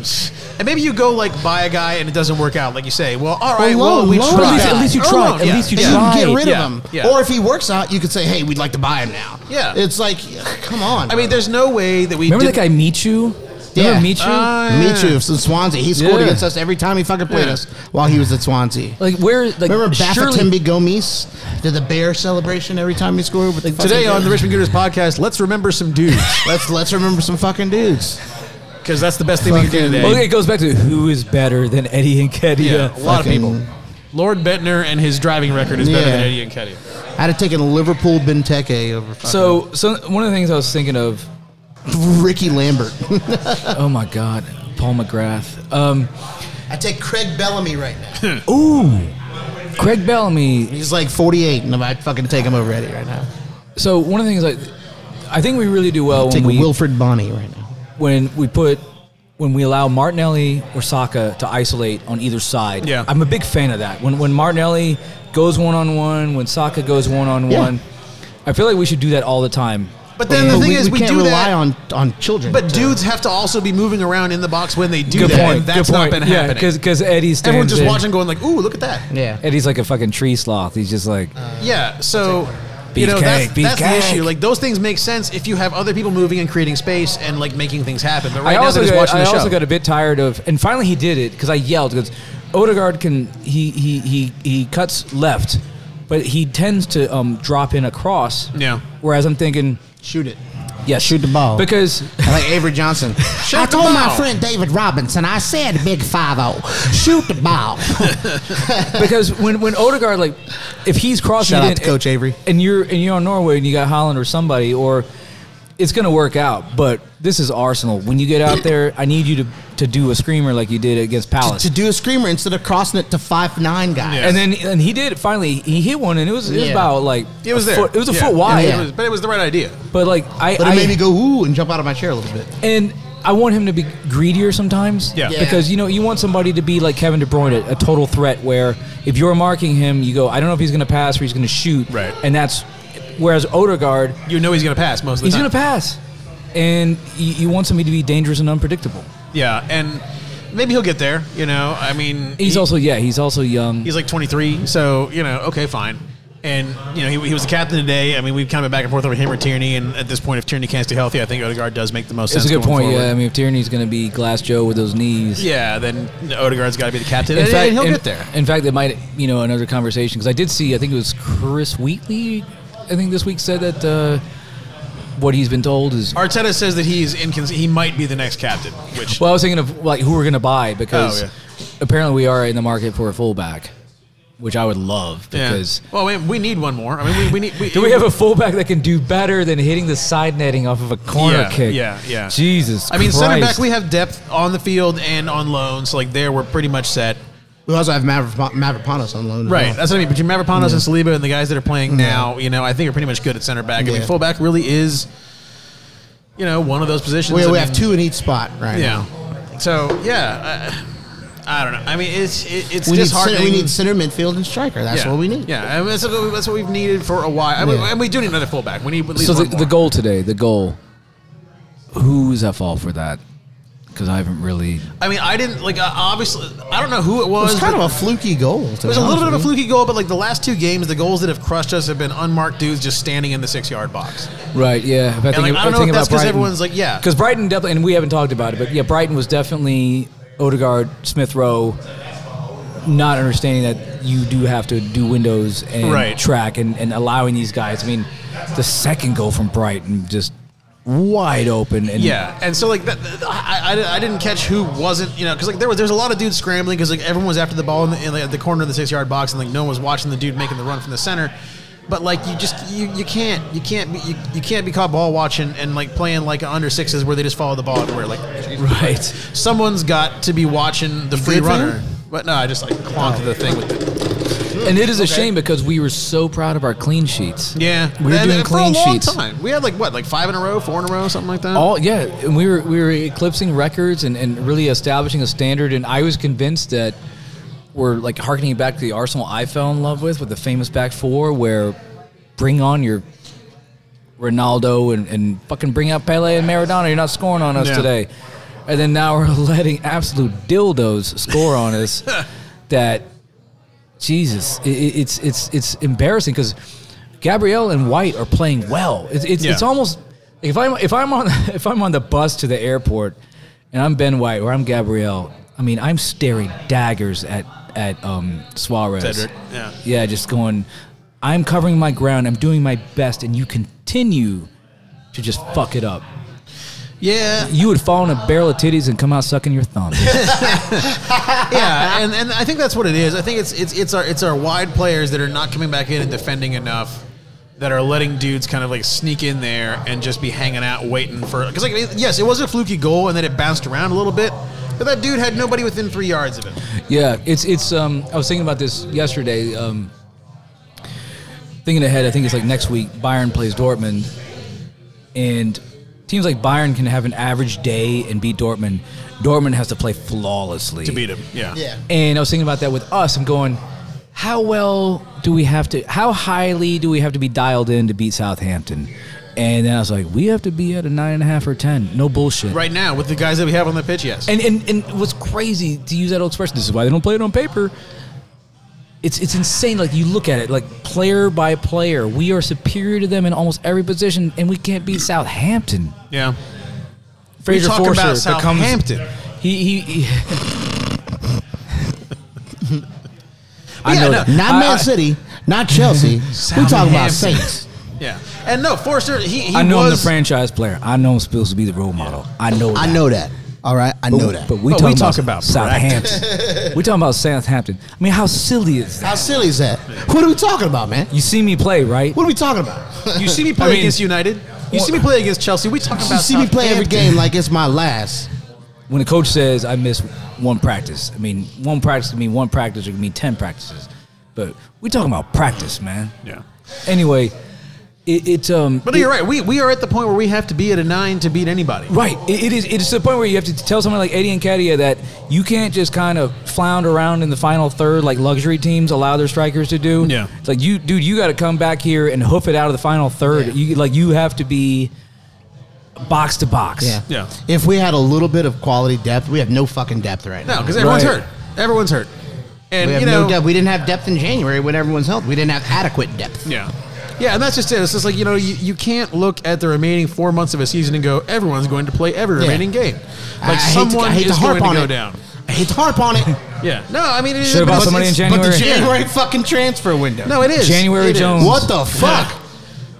And maybe you go like buy a guy and it doesn't work out, like you say. Well, all right, we tried. At least you tried. At least you tried. Get rid of him. Yeah. Or if he works out, you could say, "Hey, we'd like to buy him now." Yeah, it's like, come on. I mean, there's no way that we remember that guy Michu. Yeah, Michu from Swansea. He scored against us every time he fucking played us while he was at Swansea. Like remember Bafétimbi Gomis did the bear celebration every time he scored. With today on the Richmond Gooners podcast, let's remember some dudes. let's remember some fucking dudes. Because that's the best thing we can do today. Well, it goes back to who is better than Eddie Nketiah. Yeah, a lot of people. Lord Bettner and his driving record is better than Eddie Nketiah. I'd have taken Liverpool Benteke over. So one of the things I was thinking of. Ricky Lambert. Oh my God, Paul McGrath. I take Craig Bellamy right now. Ooh, Craig Bellamy. He's like 48, and I'd fucking take him over Eddie right now. So one of the things I think we really do well when we Wilfred Bonny right now. When we allow Martinelli or Saka to isolate on either side. Yeah, I'm a big fan of that. When Martinelli goes one-on-one, when Saka goes one-on-one, I feel like we should do that all the time. But then the thing is, we can't do rely on children. But dudes have to also be moving around in the box when they do Good that. Point. And that's Good not point. been happening. Because Eddie stands everyone's just watching, going like, "Ooh, look at that!" Yeah, Eddie's like a fucking tree sloth. He's just like, yeah. So that's the issue. Like those things make sense if you have other people moving and creating space and like making things happen. But right now, they're just watching the show. I also got a bit tired of, and finally he did it because I yelled because Odegaard he cuts left, but he tends to drop in a cross. Yeah. Whereas I'm thinking, shoot it. Yes. Shoot the ball. Because like Avery Johnson. I told my friend David Robinson, I said big 5-0. Shoot the ball. Because when Odegaard, like, if he's crossing Shout it out to Coach Avery. and you're on Norway and you got Holland or somebody, or it's going to work out. But this is Arsenal. When you get out there, I need you to do a screamer like you did against Palace. To do a screamer instead of crossing it to 5'9" guys. Yeah. And he did finally. He hit one, and it was about like it was it was a foot wide. But it was the right idea. But like it made me go ooh and jump out of my chair a little bit. And I want him to be greedier sometimes. Yeah. Because you want somebody to be like Kevin De Bruyne, a total threat. Where if you're marking him, you go, I don't know if he's going to pass or he's going to shoot. Right. And that's whereas Odegaard, you know he's going to pass most of the time. He's going to pass, and you want somebody to be dangerous and unpredictable. Yeah, and maybe he'll get there. I mean, he's also young. He's like 23, so okay, fine. And he was the captain today. I mean, we've kind of been back and forth over him or Tierney, and at this point, if Tierney can't stay healthy, I think Odegaard does make the most sense. It's a good point. Forward. Yeah, I mean, if Tierney's going to be Glass Joe with those knees, then Odegaard's got to be the captain, and he'll get there. In fact, it might another conversation because I did see. I think it was Chris Wheatley. I think this week said that. What he's been told is Arteta says that he might be the next captain. Which I was thinking of like who we're going to buy because apparently we are in the market for a fullback, which I would love because we need one more. I mean, we need. Do we have a fullback that can do better than hitting the side netting off of a corner kick? Yeah. Jesus. I mean, Christ. center back we have depth on the field and on loan, so like there we're pretty much set. We also have Mavropanos on loan. Right, that's what I mean. Between Mavropanos and Saliba and the guys that are playing now, I think are pretty much good at center back. I mean, fullback really is, one of those positions. We have two in each spot right now. So, I don't know. I mean, it's disheartening. We need center midfield and striker. That's what we need. Yeah, I mean, that's what we've needed for a while. And we do need another fullback. We need at least one more. The goal today, who's at fault for that? Because I haven't really. I mean, I didn't obviously. I don't know who it was. It was kind of a fluky goal. It was a little bit of a fluky goal, but like the last two games, the goals that have crushed us have been unmarked dudes just standing in the 6-yard box. Right. Yeah. I don't know if that's because everyone's like, because Brighton definitely, and we haven't talked about it, but Brighton was definitely Odegaard, Smith Rowe, not understanding that you do have to do windows and track and allowing these guys. I mean, the second goal from Brighton just. Wide open and so like that, I didn't catch who wasn't because like there's a lot of dudes scrambling because like everyone was after the ball in the corner of the 6-yard box and like no one was watching the dude making the run from the center, but like you can't be caught ball watching and like playing like under sixes where they just follow the ball everywhere like someone's got to be watching the free runner. But no, I just like clonked the thing with it. And it is a shame because we were so proud of our clean sheets. Yeah, we were doing clean sheets. For a long time. We had like 5 in a row, 4 in a row, something like that. And we were eclipsing records and really establishing a standard. And I was convinced that we're like harkening back to the Arsenal I fell in love with the famous back four, where bring on your Ronaldo and fucking bring out Pele and Maradona. You're not scoring on us today. And then now we're letting absolute dildos score on us. That. Jesus, it's embarrassing because Gabriel and White are playing well. It's almost if I'm on the bus to the airport and I'm Ben White or I'm Gabriel. I mean, I'm staring daggers at Suarez. Cedric, just going. I'm covering my ground. I'm doing my best, and you continue to just fuck it up. Yeah, you would fall in a barrel of titties and come out sucking your thumb. And I think that's what it is. I think it's our wide players that are not coming back in and defending enough, that are letting dudes kind of like sneak in there and just be hanging out waiting for. Because like yes, it was a fluky goal and then it bounced around a little bit, but that dude had nobody within 3 yards of him. Yeah, it's. I was thinking about this yesterday. Thinking ahead, I think it's like next week Bayern plays Dortmund, and. Teams like Bayern can have an average day and beat Dortmund. Dortmund has to play flawlessly to beat him. Yeah. And I was thinking about that with us. I'm going, how highly do we have to be dialed in to beat Southampton? And then I was like, we have to be at a 9.5 or 10. No bullshit. Right now with the guys that we have on the pitch, yes. And what's crazy to use that old expression? This is why they don't play it on paper. It's insane. Like you look at it, like player by player, we are superior to them in almost every position, and we can't beat Southampton. Yeah, Fraser Forster about Southampton. He I know that. Not Man City, not Chelsea. We talking about Saints. Yeah. And no, Forster, he I know was I'm the franchise player. I know I'm supposed to be the role model. I know that. All right, I know that. But we talk about Southampton. We talking about Southampton. I mean, how silly is that? How silly is that? What are we talking about, man? You see me play, right? What are we talking about? You see me play against United. You see me play against Chelsea. We talking about. You see me play every game like it's my last. When the coach says I missed one practice, I mean one practice can mean one practice or it can mean 10 practices. But we talking about practice, man. Yeah. Anyway, But you're right. We are at the point where we have to be at a 9 to beat anybody. Right. It's the point where you have to tell someone like Eddie Nketiah that you can't just kind of flounder around in the final third like luxury teams allow their strikers to do. Yeah. It's like you got to come back here and hoof it out of the final third. Yeah. You have to be box to box. Yeah. If we had a little bit of quality depth, we have no fucking depth right now. No, because everyone's hurt. Everyone's hurt. And we have no depth. We didn't have depth in January when everyone's healthy. We didn't have adequate depth. Yeah. Yeah, and that's just it. It's just like, you can't look at the remaining 4 months of a season and go, everyone's going to play every remaining game. Like, someone is going to go down. I hate to harp on it. Yeah. No, I mean, it is. Should have bought somebody in January. But the January fucking transfer window. No, it is. January Jones. What the fuck?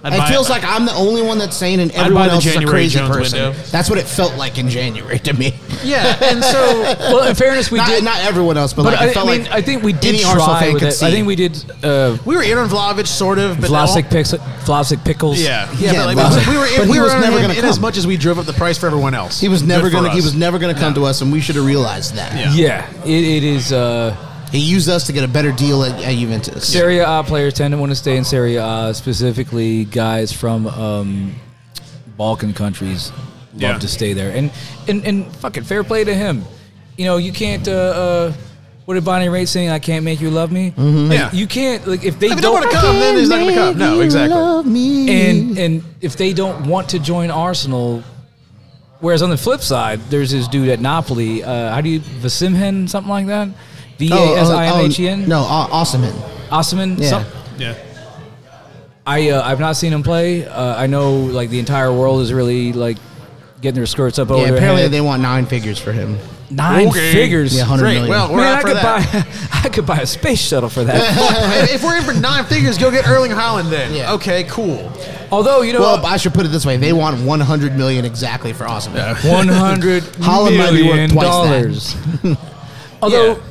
It feels like I'm the only one that's saying, and everyone else is a crazy person. That's what it felt like in January to me. Yeah, and so, well, in fairness, we did not everyone else, but I felt like I think we did try with it. I think we did. We were in on Vlahovic, sort of, but Vlasic pickles. Yeah, but like, we were never going to come as much as we drove up the price for everyone else. He was never going to. He was never going to come to us, and we should have realized that. Yeah, it is. He used us to get a better deal at Juventus. Serie A players tend to want to stay in Serie A, specifically guys from Balkan countries love to stay there. And fucking fair play to him. You can't. What did Bonnie Raitt saying? I can't make you love me. Mm-hmm. Like, you can't. Like if they don't want to come, then he's not going to come. No, exactly. And if they don't want to join Arsenal. Whereas on the flip side, there's this dude at Napoli. How do you Vasimhen, something like that? Vasimhen? No, Osimhen. Osimhen? Yeah. I've not seen him play. I know like the entire world is really like getting their skirts up over their apparently head. They want 9 figures for him. 9 figures? Yeah, 100 million. Well, we're out for that. I could buy a space shuttle for that. If we're in for 9 figures, go get Erling Haaland then. Yeah. Okay, cool. Although, well, I should put it this way. They want 100 million exactly for Osimhen. Yeah. $100 Haaland might be worth twice that. Although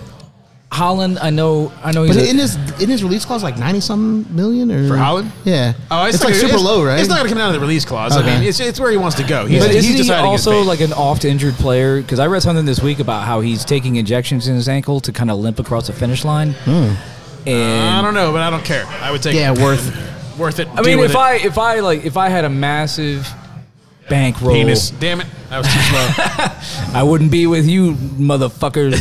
Haaland, I know. But in his release clause, like 90-something million, or for Haaland? Yeah. Oh, it's like super low, right? It's not going to come down to the release clause. Okay. I mean, it's where he wants to go. But isn't he also like an oft-injured player? Because I read something this week about how he's taking injections in his ankle to kind of limp across the finish line. And I don't know, but I don't care. I would take it. Worth it. I mean, if I had a massive bankroll. Penis. Damn it. That was too slow. I wouldn't be with you, motherfuckers.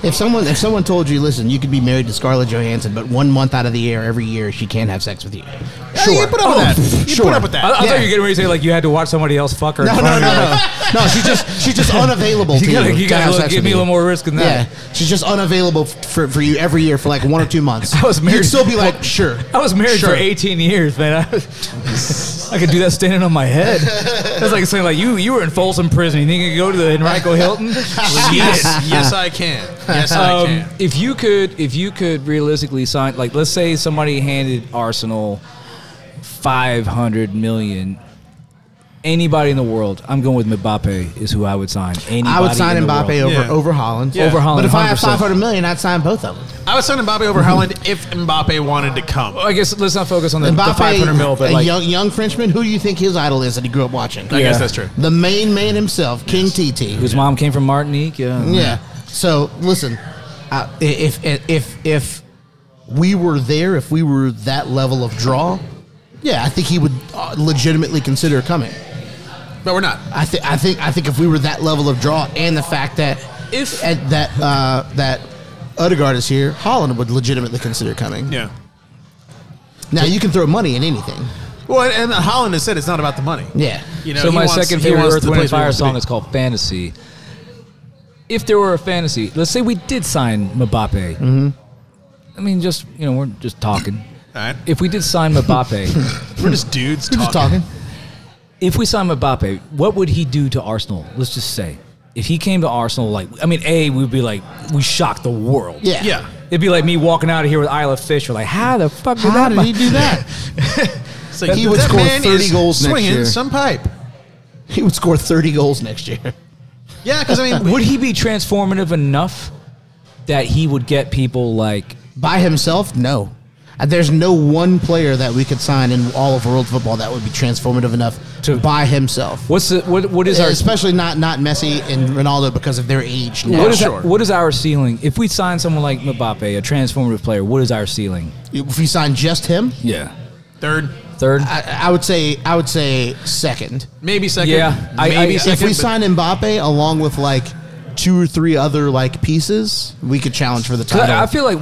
If someone told you, listen, you could be married to Scarlett Johansson, but 1 month out of the year, every year, she can't have sex with you. Sure. You put up with that. You put up with that. I thought you were getting ready to say like you had to watch somebody else fuck her. No, she's just unavailable to you. You gotta give me a little more risk than that. Yeah, she's just unavailable for you every year for like 1 or 2 months. I was married. You'd still be like, sure. I was married for 18 years, man. I could do that standing on my head. That's like saying like you were in Folsom Prison. You think you could go to the Henrico Hilton? Yes, I can. Yes, I can. If you could realistically sign, like, let's say somebody handed Arsenal $500 million. Anybody in the world, I'm going with Mbappe is who I would sign. I would sign Mbappe over Haaland. Yeah. Over Haaland, but if 100%. I have $500 million, I'd sign both of them. I would sign Mbappe over Haaland if Mbappe wanted to come. Well, I guess let's not focus on the Mbappe, 500 mil, but like young Frenchman. Who do you think his idol is that he grew up watching? I guess that's true. The main man himself, King TT, whose mom came from Martinique. Yeah. So listen, if we were there, if we were that level of draw, yeah, I think he would legitimately consider coming. But we're not. I think if we were that level of draw, and the fact that that Odegaard is here, Haaland would legitimately consider coming. Yeah. Now you can throw money in anything. Well, and Haaland has said it's not about the money. Yeah. So my second favorite Earth, Wind & Fire song is called Fantasy. If there were a fantasy, let's say we did sign Mbappe. Mm-hmm. I mean, we're just talking. All right. If we did sign Mbappe, we're just dudes talking. Just talking. If we sign Mbappe, what would he do to Arsenal? Let's just say. If he came to Arsenal, we'd be like, we shocked the world. Yeah. It'd be like me walking out of here with Isla Fisher, like, how the fuck did he do that? Like, he would score 30 goals next year. Some pipe. He would score 30 goals next year. Yeah, because I mean, would he be transformative enough that he would get people like by himself? No. There's no one player that we could sign in all of world football that would be transformative enough to by himself. What is our especially not Messi and Ronaldo because of their age. What is our ceiling? If we sign someone like Mbappe, a transformative player, what is our ceiling? If we sign just him, yeah, third. I would say second. Maybe second. Yeah, maybe second. If we sign Mbappe along with like 2 or 3 other like pieces, we could challenge for the title. I feel like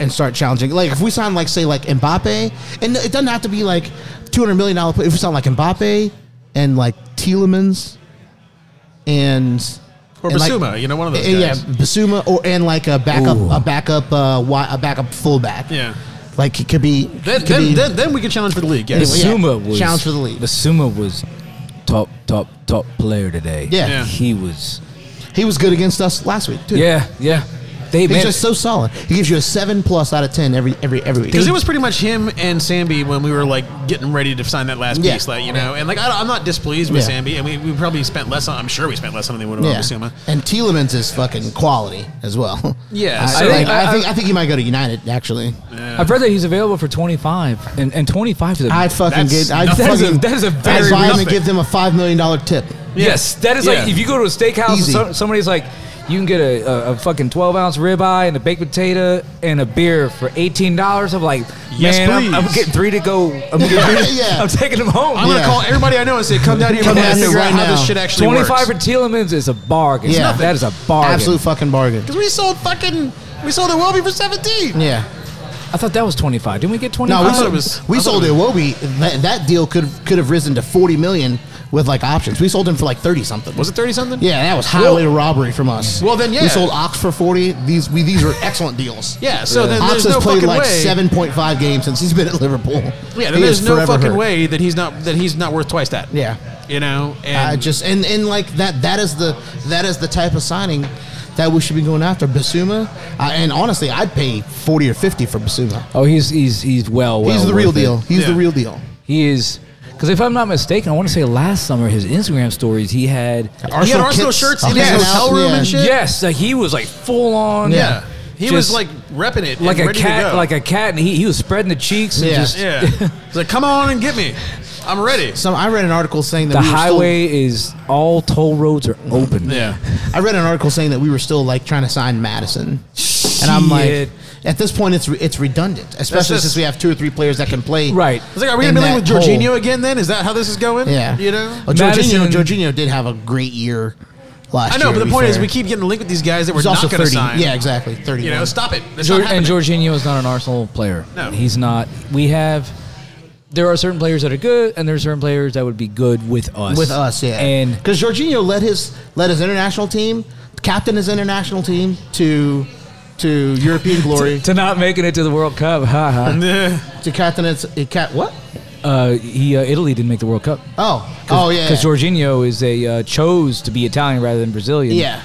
start challenging. Like if we sign like say like Mbappe, and it doesn't have to be like $200 million. If we sign like Mbappe and like Tielemans and Basuma, one of those guys. Yeah, Basuma and like a backup fullback. Yeah. Like it could be. Then we could challenge for the league. Yes. Basuma was challenge for the league. Basuma was top player today. Yeah. He was good against us last week too. Yeah. He's just so solid. He gives you a 7+ out of 10 every week. Because it was pretty much him and Sambi when we were like getting ready to sign that last piece, like, and like I'm not displeased with Sambi, and we probably spent less on. I'm sure we spent less on than we would have on Basuma. And Tielemans is fucking quality as well. Yeah, I think he might go to United actually. Yeah. I've read that he's available for 25, and 25 is I'd buy him and give them a $5 million tip. Yes, that is like if you go to a steakhouse and somebody's like, you can get a fucking 12-ounce ribeye and a baked potato and a beer for $18. I'm like, man, I'm getting 3 to go. I'm taking them home. I'm gonna call everybody I know and say, come down here and figure out how this shit actually 25 works. for Tielemans is a bargain. Yeah, that is a bargain. Absolute fucking bargain. Because we sold Iwobi for 17. Yeah. I thought that was 25. Didn't we get 25? No, we sold Iwobi. That deal could have risen to $40 million with like options. We sold him for like 30 something. Was it 30 something? Yeah, that was highway robbery from us. Well, then we sold Ox for 40. These were excellent deals. Yeah, so then Ox there's no played fucking like way. 7.5 games since he's been at Liverpool. Yeah, then there's no fucking way that he's not worth twice that. Yeah, and like that is the type of signing that we should be going after. Basuma, and honestly, I'd pay 40 or 50 for Basuma. Oh, he's well. He's the real deal. He's the real deal. He is. Because if I'm not mistaken, I want to say last summer his Instagram stories he had Arsenal shirts in his hotel room and shit. Yes, like he was like full on. Yeah. He was like repping it, like and a ready cat, to go. like a cat, and he was spreading the cheeks. And He's like, come on and get me. I'm ready. So I read an article saying that the highway is all toll roads are open. Yeah, I read an article saying that we were still like trying to sign Madison, and I'm like, at this point it's redundant, especially since we have 2 or 3 players that can play. Right. It's like, are we gonna be linked with Jorginho again? Then is that how this is going? Yeah. Well, Jorginho did have a great year. I know, but the point is, we keep getting linked with these guys that we're not going to sign. Yeah, exactly. 30. Stop it. And Jorginho is not an Arsenal player. No, he's not. There are certain players that are good, and there are certain players that would be good with us. With us, yeah. And because Jorginho led his international team, captain his international team to European glory, to not making it to the World Cup. To captain what? Italy didn't make the World Cup. Oh yeah. Because Jorginho chose to be Italian rather than Brazilian. Yeah.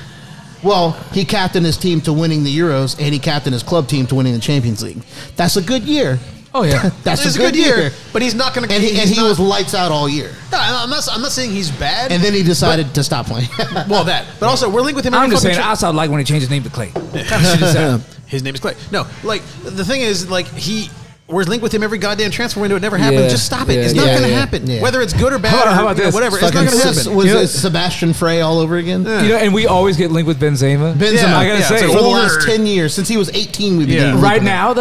Well, he captained his team to winning the Euros, and he captained his club team to winning the Champions League. That's a good year. Oh yeah, that's a good year. But he's not going to. And he was lights out all year. No, I'm not saying he's bad. And then he decided to stop playing. But also we're linked with him. I'm just saying. I also like when he changed his name to Clay. His name is Clay. No, like the thing is, like we're linked with him every goddamn transfer window. It never happens. Yeah, just stop it. It's not going to happen. Yeah. Whether it's good or bad, how about this? Whatever. It's not going to happen. Was it Sebastian Frey all over again? Yeah. And we always get linked with Benzema. I gotta say, for the last 10 years since he was 18, we've been right now.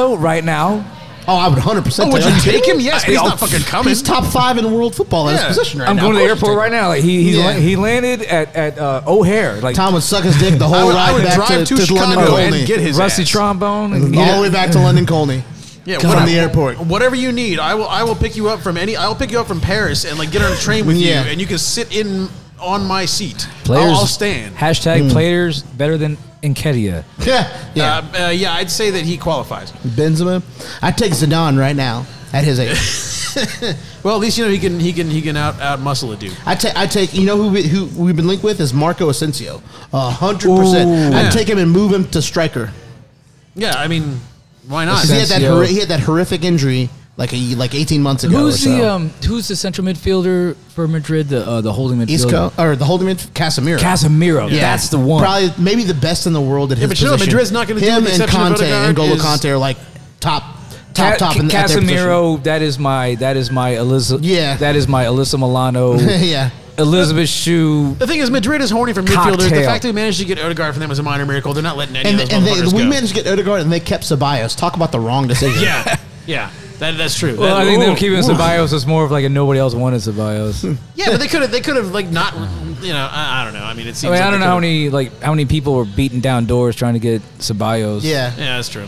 Oh, I would 100%. Would you take him? Yes, he's not fucking coming. He's top 5 in world football at his position right now. I'm going to the airport right now. Like he landed at O'Hare. Like Tom would suck his dick the whole ride back to London Colney. And get his rusty trombone all the way back to London Colney. Yeah, from the airport. Whatever you need, I will pick you up from I'll pick you up from Paris and like get on a train with you, and you can sit on my seat. I'll stand. # players better than Nketiah. Yeah. I'd say that he qualifies. Benzema, I'd take Zidane right now at his age. Well, at least he can out muscle a dude. I take who we've been linked with is Marco Asensio, 100%. I'd take him and move him to striker. Yeah, I mean, why not? He had that horrific injury like 18 months ago. Who's the central midfielder for Madrid? The holding midfielder. The holding midfielder, Casemiro. Casemiro, that's the one. Probably maybe the best in the world at his position. Madrid's not going to do him the and exception Conte of and N'Golo Conte are like top. Casemiro, that is my Alyssa. Yeah, that is my Alyssa Milano. Yeah. Elizabeth Shue. The thing is, Madrid is horny for midfielders. The fact that we managed to get Odegaard from them was a minor miracle. They're not letting any of those motherfuckers go. We managed to get Odegaard, and they kept Ceballos. Talk about the wrong decision. Yeah. That's true. Well, I think them keeping Ceballos is more of like a nobody else wanted Ceballos. Yeah, but they could have like not. I don't know. I mean, it seems. I don't know how many people were beating down doors trying to get Ceballos. Yeah, that's true.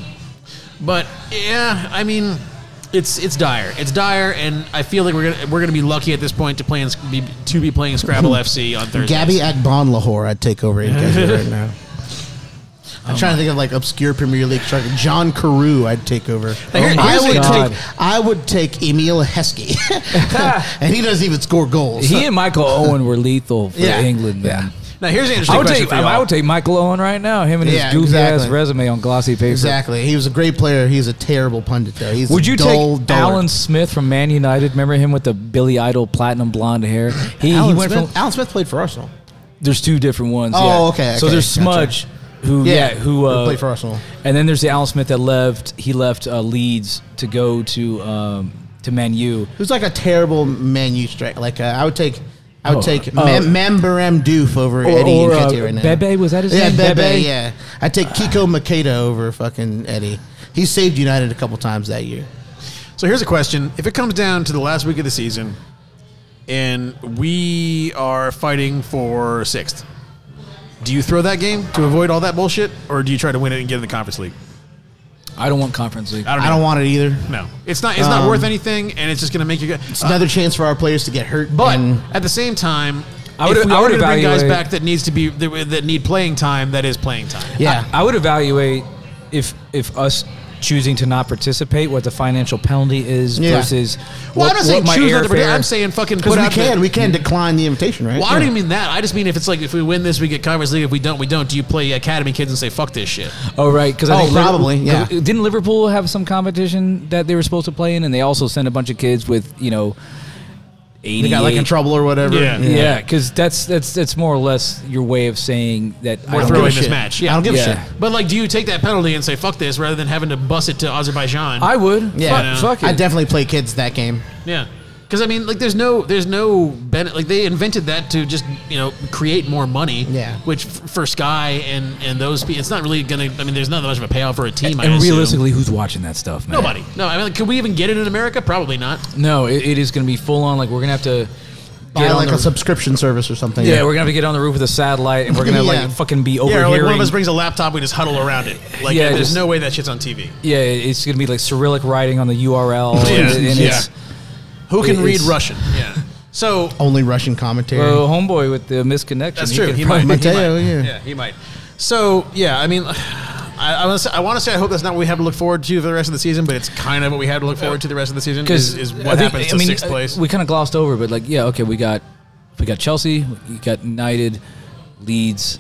But yeah, I mean. It's dire. It's dire, and I feel like we're gonna be lucky at this point to be playing Scrabble FC on Thursday. Gabby at Bon Lahore, I'd take over right now. I'm trying to think of like obscure Premier League striker. John Carew, I'd take over. I would take Emil Heskey, and he doesn't even score goals. He and Michael Owen were lethal for England, man. Now here's an interesting question for y'all. I would take Michael Owen right now. Him and his goofy ass resume on glossy paper. Exactly. He was a great player. He's a terrible pundit, though. Would you take Alan Smith from Man United? Remember him with the Billy Idol platinum blonde hair? Alan Smith played for Arsenal. There's two different ones. Oh, okay. So there's Smudge, who played for Arsenal, and then there's the Alan Smith that left. He left Leeds to go to Man U. Who's like a terrible Man U striker. Like I would take Mambarem Doof over Eddie Nketiah right now. Bebe, was that his name? Bebe, yeah. I'd take Kiko Makeda over fucking Eddie. He saved United a couple times that year. So here's a question. If it comes down to the last week of the season and we are fighting for 6th, do you throw that game to avoid all that bullshit, or do you try to win it and get in the Conference League? I don't want Conference League. I don't want it either. No, it's not worth anything, and it's just going to make you get. It's another chance for our players to get hurt. But at the same time, I would bring guys back that need playing time. That is playing time. Yeah, I would evaluate if us choosing to not participate, what the financial penalty is versus I'm not saying choose not to participate. I'm saying fucking put out we can decline the invitation, right? Well, I don't even mean that. I just mean if we win this, we get Conference League. If we don't, we don't. Do you play academy kids and say fuck this shit? Oh, right. Because probably. Didn't Liverpool have some competition that they were supposed to play in, and they also sent a bunch of kids with 88. They got like in trouble or whatever. Yeah, because that's more or less your way of saying that we're throwing this match. Yeah, I don't give a shit. But like, do you take that penalty and say fuck this rather than having to bus it to Azerbaijan? I would. Yeah, fuck it. I'd definitely play kids that game. Yeah. Because I mean, like, there's no benefit. Like, they invented that to just create more money. Yeah. Which for Sky and those people, it's not really gonna. I mean, there's not that much of a payout for a team. And realistically, who's watching that stuff, man? Nobody. No, I mean, like, could we even get it in America? Probably not. No, it is gonna be full on. Like, we're gonna have to buy like a subscription service or something. Yeah, we're gonna have to get on the roof with a satellite, and we're gonna like fucking be overhearing. Yeah, like one of us brings a laptop, we just huddle around it. Like, there's no way that shit's on TV. Yeah, it's gonna be like Cyrillic writing on the URL. and who can read Russian? Yeah. So only Russian commentary. Well, homeboy with the misconnection. That's true. He might. Yeah, he might. So yeah, I mean, I want to say I hope that's not what we have to look forward to for the rest of the season, but it's kind of what we have to look forward to the rest of the season. Is what happens to 6th place. We kind of glossed over, but like, yeah, okay, we got Chelsea, we got United, Leeds,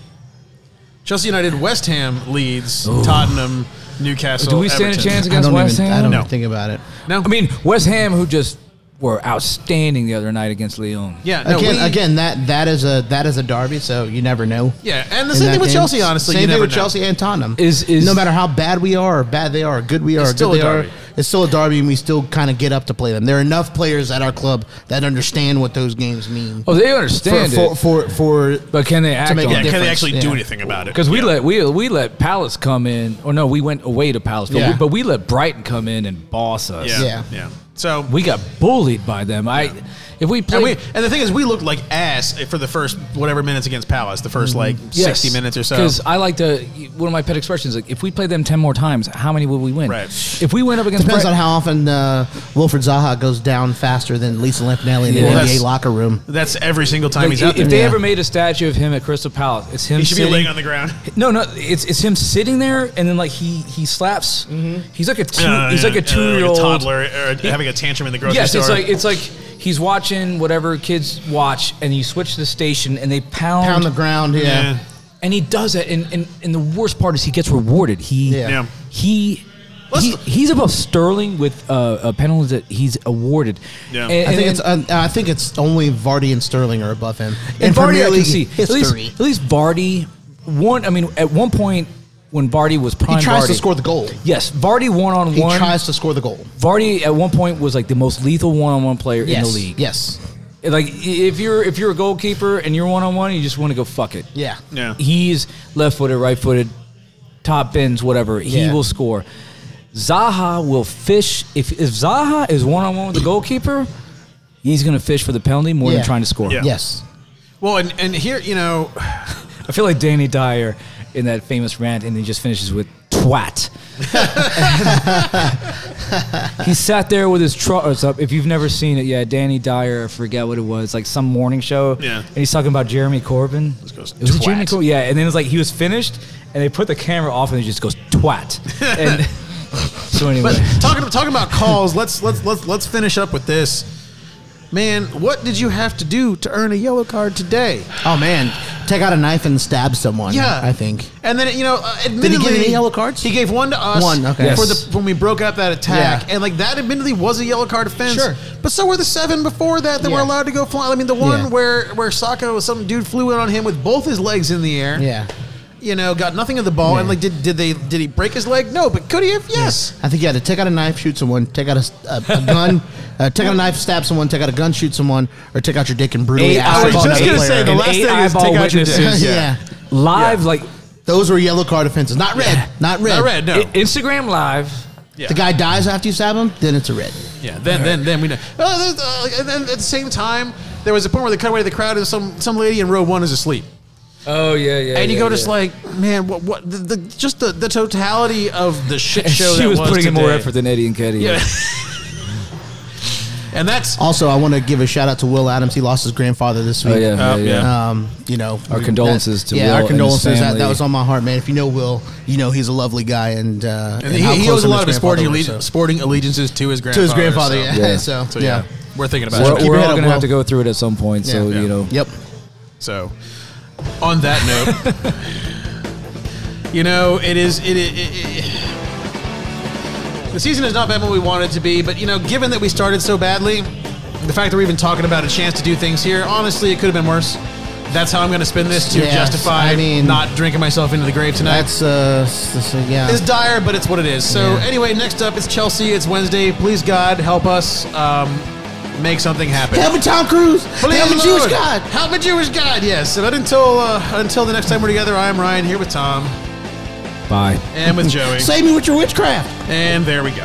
Chelsea, United, West Ham, Leeds, Tottenham, Newcastle. Do we stand a chance against West Ham? I don't even think about it. No, I mean West Ham, who just were outstanding the other night against Lyon. Yeah. Again, that is a derby, so you never know. Yeah, and the same thing with Chelsea. Honestly, same thing with Chelsea and Tottenham. Is no matter how bad we are, or bad they are, good we are, good they are, it's still a derby, and we still kind of get up to play them. There are enough players at our club that understand what those games mean. Oh, they understand but can they act? Can they actually do anything about it? Because we let Palace come in, or no, we went away to Palace, but we let Brighton come in and boss us. Yeah. So we got bullied by them. If we play, and the thing is, we looked like ass for the first whatever minutes against Palace, the first 60 minutes or so. Because I like to, one of my pet expressions, like, if we play them 10 more times, how many will we win? Right. If we went up against, depends on how often Wilfred Zaha goes down faster than Lisa Lampanelli in the NBA locker room. That's every single time he's out there. If they ever made a statue of him at Crystal Palace, it's him. He should be laying on the ground. No, it's him sitting there, and then like he slaps. He's like a 2-year-old toddler having a tantrum in the grocery store. Yes, it's like he's watching whatever kids watch, and you switch the station, and they pound the ground. Yeah. And he does it, and the worst part is he gets rewarded. He He's above Sterling with penalties that he's awarded. Yeah, I think it's only Vardy and Sterling are above him. And Vardy, I can see history. At least Vardy won. I mean, at one point when Vardy was prime, he tries Vardy, to score the goal. Yes, Vardy one-on-one. He tries to score the goal. Vardy at one point was like the most lethal one-on-one player in the league. Yes. Like if you're a goalkeeper and you're one-on-one, you just want to go fuck it. Yeah. Yeah. He's left-footed, right-footed, top bins, whatever. He will score. Zaha will fish. If Zaha is one-on-one with the goalkeeper, he's going to fish for the penalty more than trying to score. Yeah. Yes. Well, and here, you know, I feel like Danny Dyer in that famous rant, and he just finishes with twat. He sat there with his trousers up. If you've never seen it, Danny Dyer, I forget what it was, like some morning show. Yeah. And he's talking about Jeremy Corbyn. Goes, was it Jeremy Corbyn? Yeah. And then it's like he was finished, and they put the camera off, and he just goes twat. And so anyway, but talking about calls, let's finish up with this. Man, what did you have to do to earn a yellow card today? Oh man, take out a knife and stab someone. Yeah, I think. And then, you know, admittedly, did he give any yellow cards? He gave one to us. One, okay. For when we broke up that attack, and like that, admittedly, was a yellow card offense. Sure. But so were the 7 before that were allowed to go fly. I mean, the one where Saka, some dude flew in on him with both his legs in the air. Yeah. You know, got nothing of the ball, and like, did he break his leg? No, but could he have? Yes. I think you had to take out a knife, shoot someone, take out a gun, take out a knife, stab someone, take out a gun, shoot someone, or take out your dick and brutally I was just gonna say the and last 8 thing is take out your dick. Yeah. Live, like those were yellow card offenses, not red, not red. Not red. No. Instagram Live. The guy dies after you stab him, then it's a red. Yeah. Then we know. And then at the same time, there was a point where they cut away the crowd, and some lady in row 1 is asleep. Oh yeah. And you go just like, man, what the totality of the shit show. She that was putting in today. more effort than Eddie and Ketty. Yeah. And that's also, I want to give a shout out to Will Adams. He lost his grandfather this week. Oh yeah. You know, our condolences to Will. Yeah, our condolences. And his family. That was on my heart, man. If you know Will, you know he's a lovely guy, and he owes a lot of his sporting allegiances to his grandfather. To his grandfather, so. So yeah, we're thinking about it. We're all going to have to go through it at some point. So you know. Yep. So, on that note, you know, the season has not been what we wanted it to be, but, you know, given that we started so badly, the fact that we're even talking about a chance to do things here, honestly, it could have been worse. That's how I'm going to spin this to justify not drinking myself into the grave tonight. It's dire, but it's what it is. So, anyway, next up, it's Chelsea. It's Wednesday. Please, God, help us make something happen. Help me, Tom Cruise. Help me, Jewish God. Help me, Jewish God, yes. But until the next time we're together, I'm Ryan, here with Tom. Bye. And with Joey. Save me with your witchcraft. And there we go.